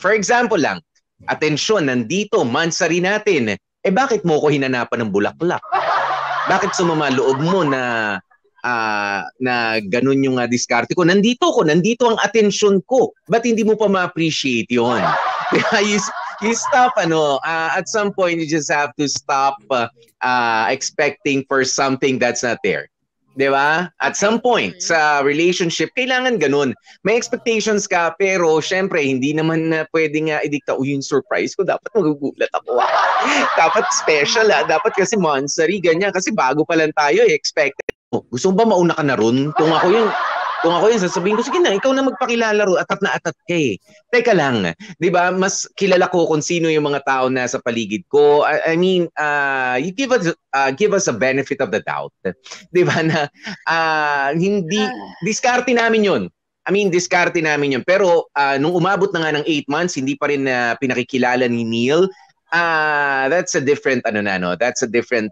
For example lang, atensyon, nandito, mansari natin. Bakit mo ko hinanapan ng bulaklak? Bakit sumama loob mo na ganun yung diskarte ko? Nandito ang atensyon ko. Ba't hindi mo pa ma-appreciate yun? You stop, at some point, you just have to stop expecting for something that's not there. Diba? At some point, sa relationship, kailangan ganun. May expectations ka, pero syempre, hindi naman pwedeng idikta, yung surprise ko, dapat magugulat ako. Dapat special, dapat kasi monthsary, ganyan. Kasi bago pa lang tayo, expected. Gusto mo ba mauna ka na ron? Kung ako yun, sasabihin ko, sige na, ikaw na magpakilala ro, atat na atat ka Teka lang, di ba, mas kilala ko kung sino yung mga tao na sa paligid ko. You give us a benefit of the doubt. Di ba na, hindi, diskarte namin yun. I mean, diskarte namin yun. Pero nung umabot na nga ng 8 months, hindi pa rin pinakikilala ni Neil. That's a different, that's a different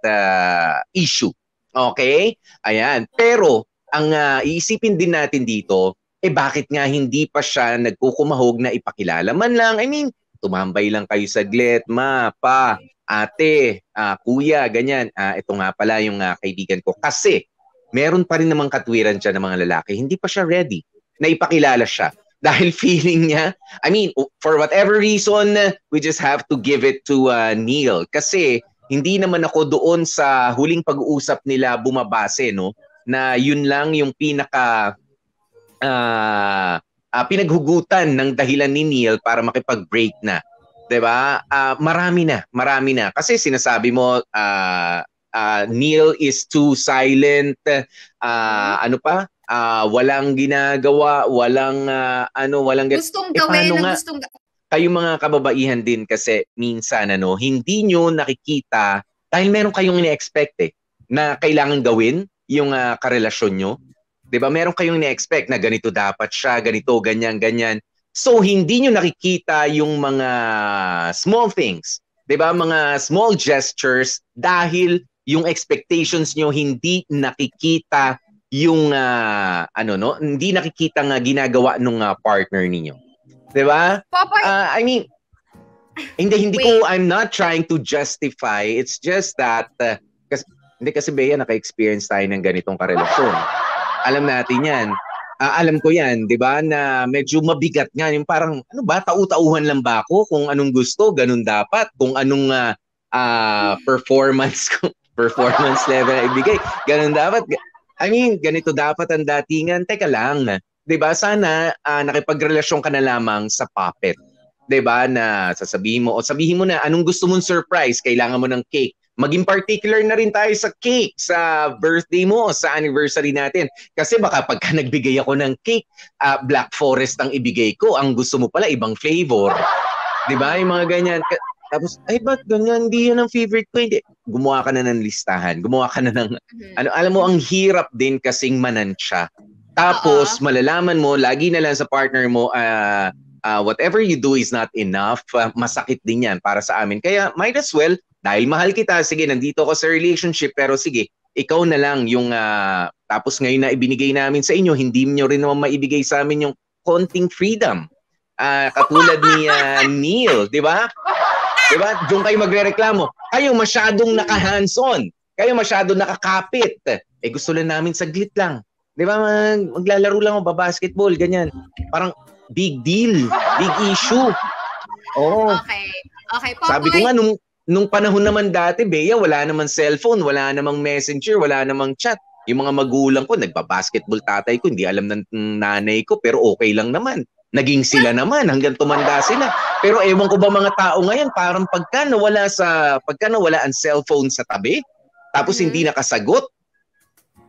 issue. Okay? Ayan. Pero, ang iisipin din natin dito, bakit nga hindi pa siya nagkukumahog na ipakilala man lang? I mean, tumambay lang kayo saglit, ma, pa, ate, kuya, ganyan. Ito nga pala yung kaibigan ko. Kasi, meron pa rin namang katwiran dyan ng mga lalaki. Hindi pa siya ready na ipakilala siya. Dahil feeling niya, I mean, for whatever reason, we just have to give it to Neil. Kasi hindi naman ako doon sa huling pag-uusap nila bumabase, no? Na yun lang yung pinaka pinaghugutan ng dahilan ni Neil para makipag-break na. 'Di ba? Marami na. Kasi sinasabi mo, Neil is too silent, walang ginagawa, walang gustong gawin ng gustong kayo mga kababaihan din kasi minsan hindi nyo nakikita dahil meron kayong ine-expect na kailangan gawin yung karelasyon nyo. 'Di ba? Meron kayong ine-expect na ganito dapat siya, ganito, ganyan. So hindi nyo nakikita yung mga small things, 'di ba? Mga small gestures dahil yung expectations nyo hindi nakikita yung hindi nakikita nga ginagawa ng partner ninyo. 'Di ba? I mean, hindi ko, I'm not trying to justify. It's just that kasi Bea, naka-experience tayo ng ganitong karelasyon. Alam natin 'yan. Alam ko 'yan, 'di ba? Na medyo mabigat nga yung parang tau-tauhan lang ba ako kung anong gusto, ganun dapat, kung anong performance level na ibigay, ganun dapat. I mean, ganito dapat ang datingan. Teka lang, 'di ba? Sana nakipagrelasyon ka na lamang sa puppet. 'Di ba? Na sabihin mo na anong gusto mong surprise, kailangan mo ng cake. Maging particular na rin tayo sa cake, sa birthday mo, sa anniversary natin. Kasi baka pagka nagbigay ako ng cake, Black Forest ang ibigay ko. Ang gusto mo pala, ibang flavor. 'Di ba? Yung mga ganyan. Tapos, ba't ganyan? Hindi yun ang favorite ko. Hindi. Gumawa ka na ng listahan. Gumawa ka na ng, alam mo, ang hirap din kasing manansya. Tapos, malalaman mo, lagi na lang sa partner mo, whatever you do is not enough. Masakit din yan para sa amin. Kaya, might as well, dahil mahal kita, sige, nandito ako sa relationship, pero sige, ikaw na lang yung, tapos ngayon na ibinigay namin sa inyo, hindi nyo rin naman maibigay sa amin yung konting freedom. Katulad ni Neil, di ba? Diba? Doon kayo magrereklamo. Kayo masyadong naka-hands-on. Kayo masyadong nakakapit. Gusto lang namin saglit lang. Diba? Maglalaro lang o basketball, ganyan. Parang big deal. Big issue. Oo. Okay, Popoy. Sabi ko nga, nung panahon naman dati, Bea, wala namang cellphone, wala namang messenger, wala namang chat. Yung mga magulang ko, nagbabasketball tatay ko, hindi alam ng nanay ko, pero okay lang naman. Naging sila naman hanggang tumanda sila. Pero ewan ko ba mga tao ngayon, parang pagka nawala ang cellphone sa tabi, tapos hindi nakasagot,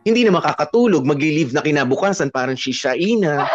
hindi na makakatulog, mag-leave na kinabukasan, parang Shaina.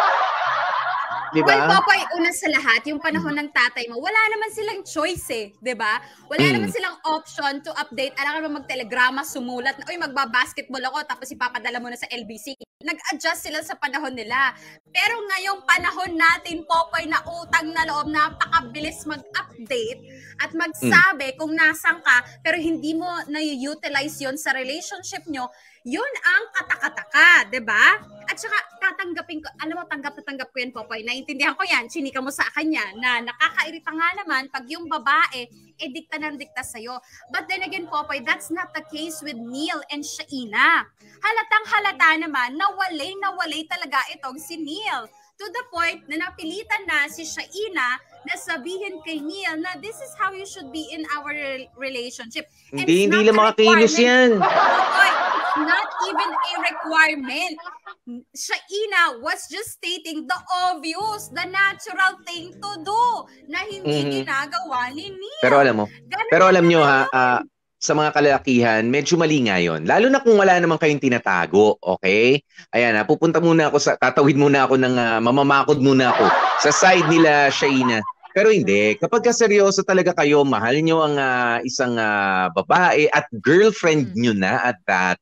Diba? Well, Popoy, una sa lahat, yung panahon ng tatay mo, wala naman silang choice diba? Wala naman silang option to update. Alam ka naman mag-telegrama, sumulat na, magbabasketball ako, tapos ipapadala mo na sa LBC. Nag-adjust sila sa panahon nila. Pero ngayong panahon natin, Popoy, na utang na loob, napakabilis mag-update at magsabi kung nasan ka, pero hindi mo na-utilize yon sa relationship nyo, yun ang katakataka, diba? At saka, tatanggapin ko, alam mo, tanggap ko yan, Popoy. Naiintindihan ko yan, chinika mo sa kanya, na nakakairita nga naman pag yung babae, dikta ng dikta sa'yo. But then again, Popoy, that's not the case with Neil and Shaina. Halatang halata naman, nawalay talaga itong si Neil. To the point na napilitan na si Shaina na sabihin kay Neil na this is how you should be in our relationship. Hindi lang makakilos yan. It's not even a requirement. Shaina was just stating the obvious, the natural thing to do na hindi ginagawa ni Neil. Pero alam nyo sa mga kalalakihan, medyo mali nga yun. Lalo na kung wala naman kayong tinatago, okay? Ayan, tatawid muna ako ng, mamamakod muna ako sa side nila, Shaina. Pero hindi, kapag seryoso talaga kayo, mahal nyo ang isang babae at girlfriend nyo na at that,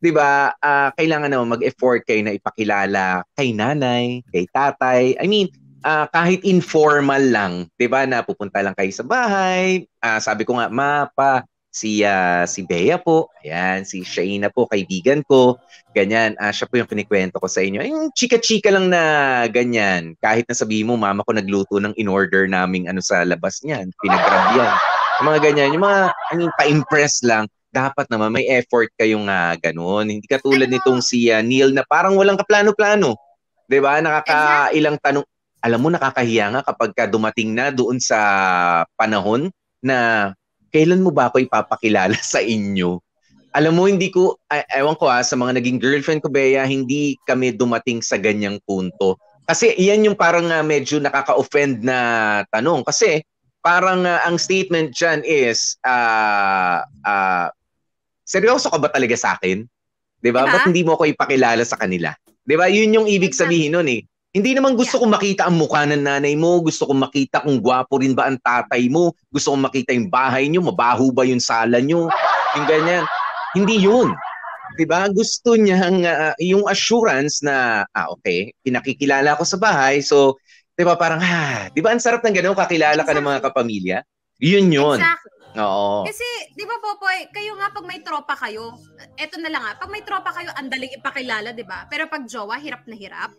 'di ba? Kailangan naman mag-effort kayo na ipakilala kay nanay, kay tatay. I mean, kahit informal lang, 'di ba? Na pupunta lang kayo sa bahay. Sabi ko nga, si Bea po, ayan, si Shaina po, kaibigan ko, ganyan, siya po yung kinikwento ko sa inyo. Yung chika-chika lang na ganyan, kahit na sabihin mo, mama ko nagluto ng in-order naming sa labas niyan, pinagrab yan. Yung mga ganyan, yung mga, pa-impress lang, dapat naman may effort kayong ganun. Hindi katulad nitong si Neil na parang walang kaplano-plano. 'Di ba? Nakakailang tanong. Alam mo, nakakahiya nga kapag dumating na doon sa panahon na kailan mo ba ako ipapakilala sa inyo? Alam mo, hindi ko, ewan ko sa mga naging girlfriend ko, Bea, hindi kami dumating sa ganyang punto. Kasi iyan yung parang medyo nakaka-offend na tanong. Kasi parang ang statement dyan is, seryoso ka ba talaga sa akin? Diba? Ba't hindi mo ako ipakilala sa kanila? Diba? Yun yung ibig sabihin nun eh. Hindi naman gusto kong makita ang mukha ng nanay mo, gusto kong makita kung gwapo rin ba ang tatay mo, gusto kong makita yung bahay nyo, mabaho ba yung sala nyo, yung ganyan. Hindi yun. Diba? Gusto niya yung assurance na, okay, pinakikilala ko sa bahay, so, diba parang, diba ang sarap ng gano'n, kakilala ka ng mga kapamilya? Yun yun. Exactly. Oo. Kasi, di ba, Popoy, kayo nga pag may tropa kayo, eto na lang pag may tropa kayo, andaling ipakilala, di ba? Pero pag jowa, hirap na hirap.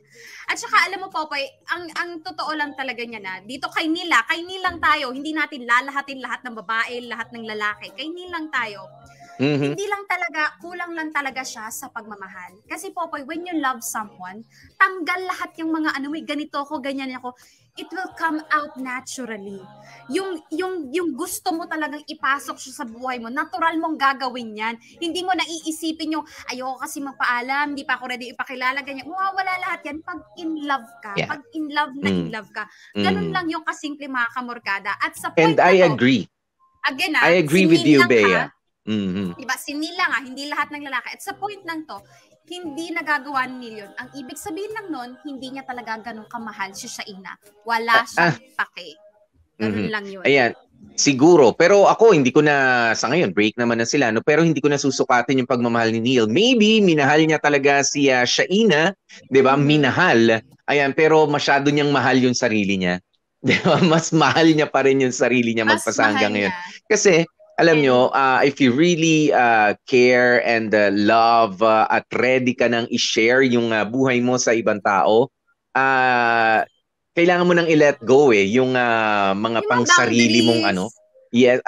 At saka, alam mo, Popoy, ang totoo lang talaga niya na, dito kay nilang tayo, hindi natin lalahatin lahat ng babae, lahat ng lalaki, kay nilang tayo. Hindi lang talaga, kulang lang talaga siya sa pagmamahal. Kasi Popoy, when you love someone, tanggal lahat yung mga ganito ko, ganyan ako, it will come out naturally. Yung gusto mo talagang ipasok siya sa buhay mo, natural mong gagawin yan. Hindi mo naiisipin yung, ayoko kasi magpaalam, hindi pa ako ready ipakilala, ganyan. Wala lahat yan pag in love ka. Yeah. Pag in love na in love ka. Ganun lang yung kasimple mga kamorkada. At sa point And I agree. Again, I agree with you, Bea. Diba, sinila nga, hindi lahat ng lalaki. At sa point lang to, hindi nagagawa ni Neil yun. Ang ibig sabihin lang nun, hindi niya talaga ganun kamahal si Shaina. Wala siyang pake. Ganun lang yun. Ayan, siguro. Pero ako, hindi ko na, sa ngayon, break naman na sila, no? Pero hindi ko na susukatin yung pagmamahal ni Neil. Maybe, minahal niya talaga si Shaina, di ba? Minahal. Ayan, pero masyado niyang mahal yung sarili niya. Di ba? Mas mahal niya pa rin yung sarili niya magpasa hanggang ngayon. Kasi, alam nyo, if you really care and love at ready ka nang i-share yung buhay mo sa ibang tao, kailangan mo nang i-let go yung mga pangsarili mong Yes,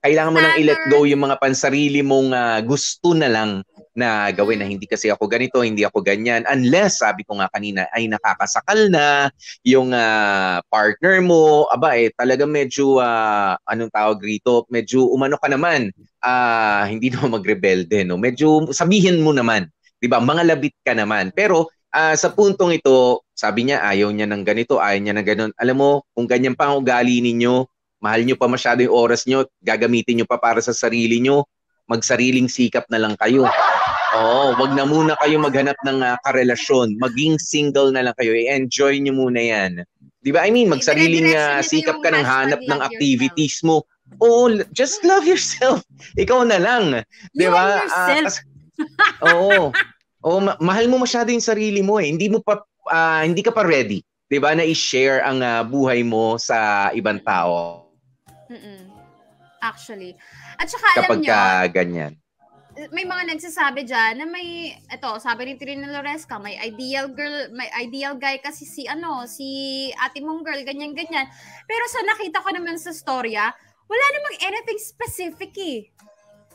kailangan mo nang i-let go yung mga pansarili mong gusto na lang na gawin na hindi kasi ako ganito, hindi ako ganyan. Unless, sabi ko nga kanina, ay nakakasakal na yung partner mo, talaga medyo, anong tawag rito, medyo umano ka naman, hindi naman magrebelde, no? Medyo sabihin mo naman, di ba, mga labit ka naman. Pero sa puntong ito, sabi niya, ayaw niya ng ganito, ayaw niya ng ganun. Alam mo, kung ganyan pa ang ugali ninyo, mahal nyo pa masyado yung oras nyo, gagamitin nyo pa para sa sarili nyo, magsariling sikap na lang kayo. Oo, wag na muna kayo maghanap ng karelasyon. Maging single na lang kayo. I-enjoy nyo muna yan. Di ba? I mean, magsariling sikap ka ng hanap ng activities mo. Oh, just love yourself. Ikaw na lang. Di ba? Oo. Oh, mahal mo masyado yung sarili mo eh. Hindi ka pa ready. 'Di ba, na i-share ang buhay mo sa ibang tao. Actually. At saka alam niyo, kapag ganyan. May mga nagsasabi diyan na sabi ni Trina Loresca, may ideal girl, may ideal guy kasi si ate mong girl, ganyan-ganyan. Pero sa nakita ko naman sa storya, wala namang anything specific eh.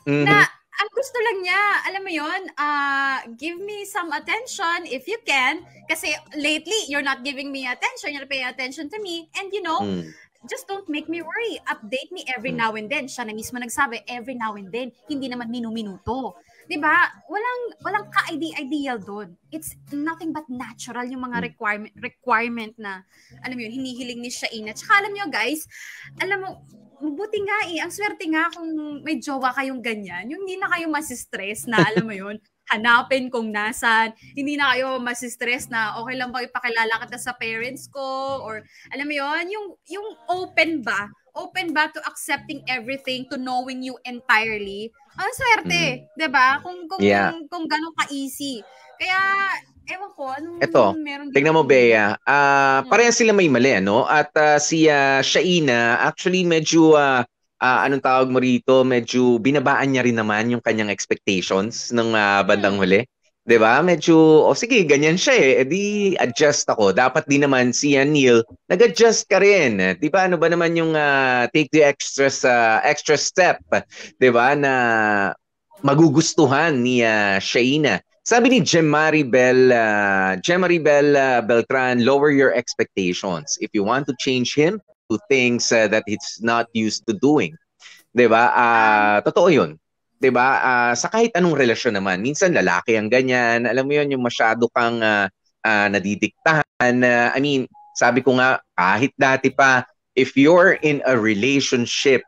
Na ang gusto lang niya, alam mo yun, give me some attention if you can. Kasi lately, you're not giving me attention. You're paying attention to me. And just don't make me worry. Update me every now and then. Siya na mismo nagsabi, every now and then. Hindi naman minu-minuto. Diba? Walang ka-ideal doon. It's nothing but natural yung mga requirement na, alam mo yun, hinihiling ni Shaina. Tsaka alam nyo guys, mabuti nga ang swerte nga kung may jowa kayong ganyan, yung hindi na kayo masistress na, alam mo yun, hanapin kung nasan. Hindi na kayo masistress na okay lang ba ipakilala kita sa parents ko or alam mo yon, yung open ba to accepting everything, to knowing you entirely. Ang swerte, 'di ba? Kung ganun ka-easy. Kaya ewan ko Ito, meron tignan mo Bea, parehas sila may mali ano, at si Shaina actually medyo anong tawag mo rito, medyo binabaan niya rin naman yung kanyang expectations ng bandang huli. 'Di ba? Medyo sige, ganyan siya eh. Di adjust ako. Dapat din naman si Neil, nag-adjust ka rin. 'Di ba? Ano ba naman yung take the extra step, 'di ba? Na magugustuhan ni Shaina. Sabi ni Jemaribel Beltran, lower your expectations. If you want to change him to things that he's not used to doing. 'Di ba? Totoo 'yun. 'Di ba? Sa kahit anong relasyon naman, minsan lalaki ang ganyan. Alam mo 'yun, yung masyado kang nadidiktahan. I mean, sabi ko nga kahit dati pa, if you're in a relationship,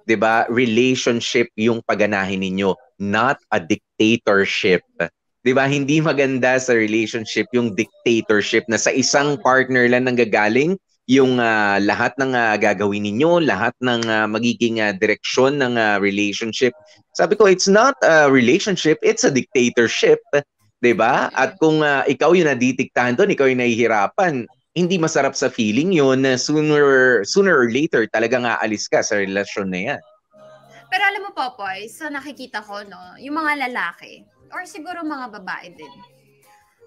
'di ba? Relationship yung paganahin ninyo, not a dictatorship. 'Di ba? Hindi maganda sa relationship yung dictatorship na sa isang partner lang nanggagaling yung lahat ng gagawin ninyo, lahat ng magiging direksyon ng relationship. Sabi ko, it's not a relationship, it's a dictatorship. 'Di ba? At kung ikaw yung naditiktahan doon, ikaw yung nahihirapan, hindi masarap sa feeling yun. Sooner or later, talagang aalis ka sa relasyon na yan. Pero alam mo, Popoy, sa nakikita ko, no, yung mga lalaki, or siguro mga babae din,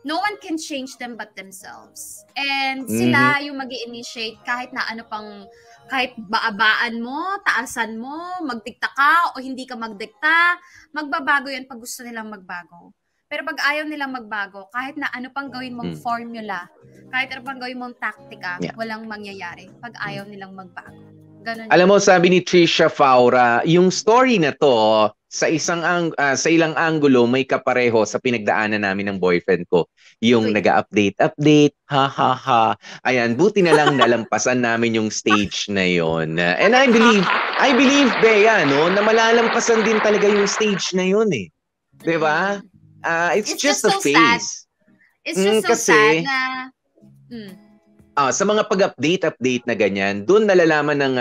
no one can change them but themselves. And sila yung mag-i-initiate kahit na ano pang, kahit baabaan mo, taasan mo, magdikta ka o hindi ka magdikta, magbabago yan pag gusto nilang magbago. Pero pag ayaw nilang magbago, kahit na ano pang gawin mong formula, kahit ano pang gawin mong taktika, walang mangyayari pag ayaw nilang magbago. Ganun. Alam mo, sabi ni Trisha Faura, yung story na to, sa ilang anggulo may kapareho sa pinagdaanan namin ng boyfriend ko. Yung nag-update, ha ha ha. Ayan, buti na lang nalampasan namin yung stage na yon. And I believe Bea, no, na malalampasan din talaga yung stage na yon eh. 'Di ba? It's just a phase. It's just so sad na sa mga pag-update na ganyan, doon nalalaman ng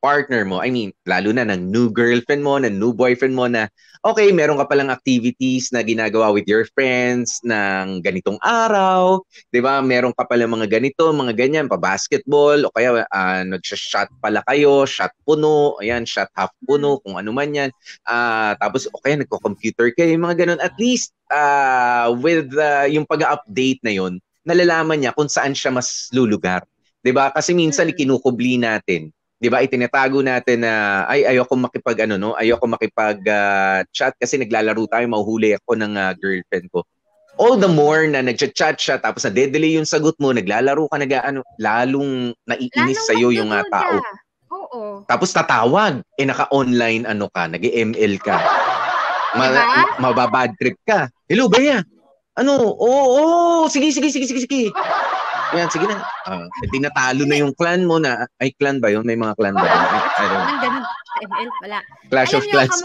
partner mo, I mean, lalo na ng new girlfriend mo, ng new boyfriend mo na, okay, meron ka palang activities na ginagawa with your friends ng ganitong araw, di ba? Meron ka palang mga ganito, mga ganyan, pa-basketball, o kaya nag-shot pala kayo, shot puno, ayan, shot half puno, kung ano man yan. Tapos, okay, nagko-computer kayo, mga ganun. At least, with yung pag-update na yon, nalalaman niya kung saan siya mas lulugar. 'Di ba? Kasi minsan ikinukubli natin. 'Di ba? Itinatago natin na ayoko makipag chat kasi naglalaro tayo, mahuhuli ako ng girlfriend ko. All the more na nagchat-chat siya tapos na-delay yung sagot mo, naglalaro ka lalong naiinis sa iyo yung tao. Oo. Tapos tatawag, naka-online nag-ML ka. Mababad trip ka. Hello, Bea. Sige. Yan, sige na. Tinatalo na yung clan mo na, ay clan ba yun? May mga clan ba? Ganun. ML, wala. Clash of Clans.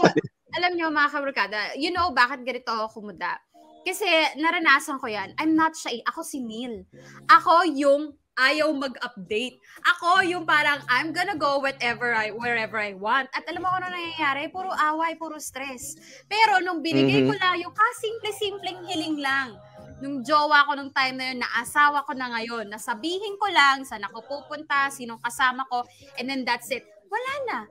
Alam niyo mga kabarkada, you know bakit ganito ako kumuda? Kasi naranasan ko yan. I'm not shy. Ako si Neil. Ako yung ayaw mag-update. Ako yung parang I'm gonna go wherever I want. At alam mo kung ano nangyayari? Puro away, puro stress. Pero nung binigay ko lang yung simpleng hiling lang, nung jowa ko nung time na yun, na asawa ko na ngayon, nasabihin ko lang saan ako pupunta, sinong kasama ko, and then that's it. Wala nang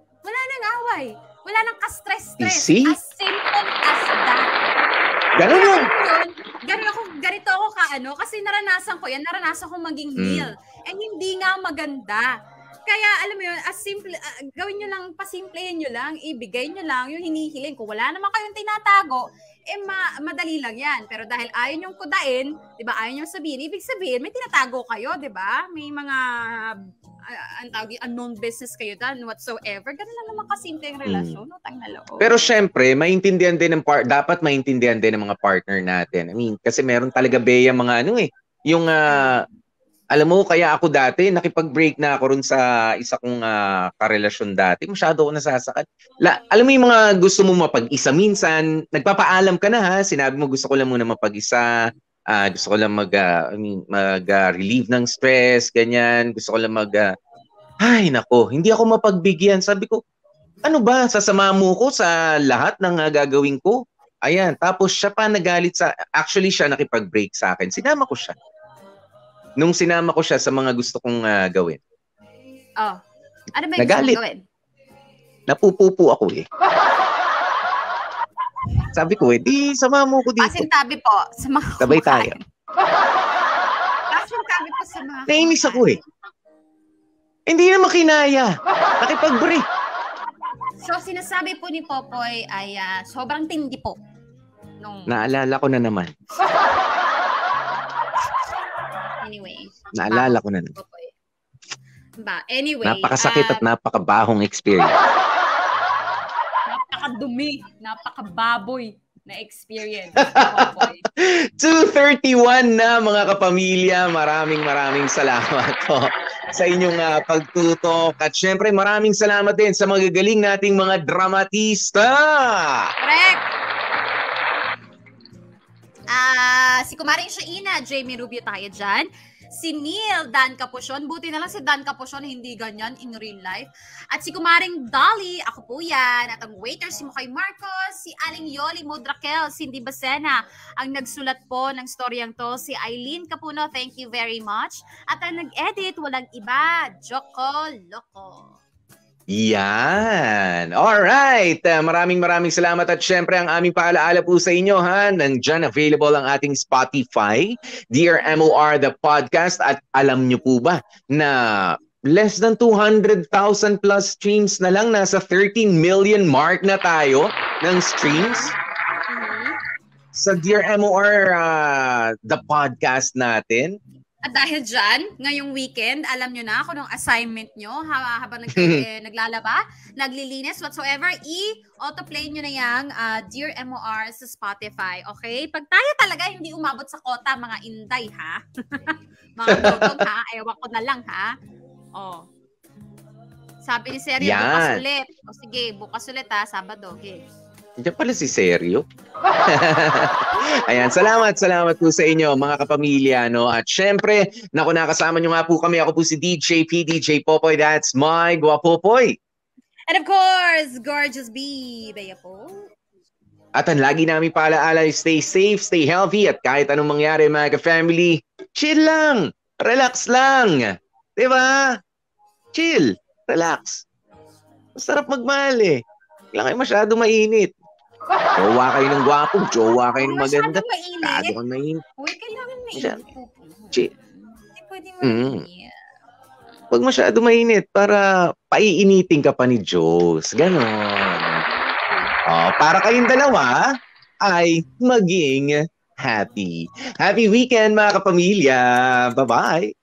away. Wala nang ka-stress-stress. As simple as that. Ganito ako kasi naranasan ko yan, naranasan ko maging Neil. And hindi nga maganda. Kaya alam mo yun, as simple, gawin nyo lang, pasimplehin nyo lang, ibigay nyo lang yung hinihiling. Kung wala naman kayong tinatago, madali lang yan. Pero dahil ayaw nyong kudain, di ba, ayaw nyong sabihin, ibig sabihin, may tinatago kayo, di ba? May mga unknown business kayo done, whatsoever. Ganun lang naman kasimple yung relasyon, utang na loob. Pero syempre, dapat maintindihan din ng mga partner natin. I mean, kasi meron talaga Bea mga yung Alam mo, kaya ako dati, nakipag-break na ako ron sa isa kong karelasyon dati. Masyado ako nasasakal. Alam mo yung mga gusto mo mapag-isa minsan, nagpapaalam ka na ha, sinabi mo gusto ko lang muna mapag-isa, gusto ko lang mag-relieve ng stress, ganyan, gusto ko lang ay nako, hindi ako mapagbigyan. Sabi ko, ano ba, sasama mo ko sa lahat ng gagawin ko? Ayan, tapos siya pa nagalit actually siya nakipag-break sa akin, sinama ko siya. Nung sinama ko siya sa mga gusto kong gawin. Oh. Ano ba yung gusto mong gawin? Napupupo ako eh. Sabi ko di sama mo ko dito. Pasintabi po sa mga sabay tayo. Pasintabi po sa mga nainis ako eh. Hindi na makinaya. Nakipag-break. So, sinasabi po ni Popoy ay sobrang tindi po. Naalala ko na naman. Anyway. Naalala ko na naman. Anyway. Napakasakit at napakabahong experience. Napakadumi, napakababoy na experience. 2:31 na mga kapamilya. Maraming salamat po sa inyong pagtutok. At syempre maraming salamat din sa magagaling nating mga dramatista. Correct! Si Kumaring Shaina, Jamie Rubio tayo dyan. Si Neil, Dan Capuchon. Buti na lang si Dan Capuchon, hindi ganyan in real life. At si Kumaring Dolly, ako po yan. At ang waiter, si Mukay Marcos, si Aling Yoli Modrakel, Cindy Basena. Ang nagsulat po ng storyang to, si Eileen Capuno. Thank you very much. At ang nag-edit, walang iba, Joko Loco. Yan. Alright. Maraming salamat at syempre ang aming paalaala po sa inyo ha. Nandyan available ang ating Spotify, Dear MOR the podcast. At alam nyo po ba na less than 200,000 plus streams na lang, nasa 13 million mark na tayo ng streams sa Dear MOR the podcast natin. At dahil dyan, ngayong weekend, alam nyo na kung anong assignment nyo habang naglalaba, naglilinis, whatsoever, i-autoplay nyo na yung Dear MOR sa Spotify, okay? Pag tayo talaga hindi umabot sa kota, mga inday, ha? Mga dodong, ha? Ewan ko na lang, ha? Oh. Sabi ni Sergio, bukas ulit. O sige, bukas ulit, ha? Sabado, okay. Diyan pala si Sergio. Ayan, salamat po sa inyo mga kapamilya, no? At syempre, nakasama nyo nga po kami. Ako po si DJ PDJ Popoy. That's my Guapopoy. And of course, Gorgeous B. Bea po. At ang lagi namin paalaala, stay safe, stay healthy, at kahit anong mangyari mga ka-family, chill lang, relax lang. Diba? Chill, relax. Masarap magmahal eh. Kailangan kayo masyado mainit. Jowa kayo ng gwapo, jowa kayo ng maganda. Masyado mainit? Masyado kang mainit. Uy, kailangan mainit po. Hindi pwede mainit. Huwag masyado mainit para paiinitin ka pa ni Diyos. Ganon. Para kayong dalawa ay maging happy. Happy weekend mga kapamilya. Bye-bye.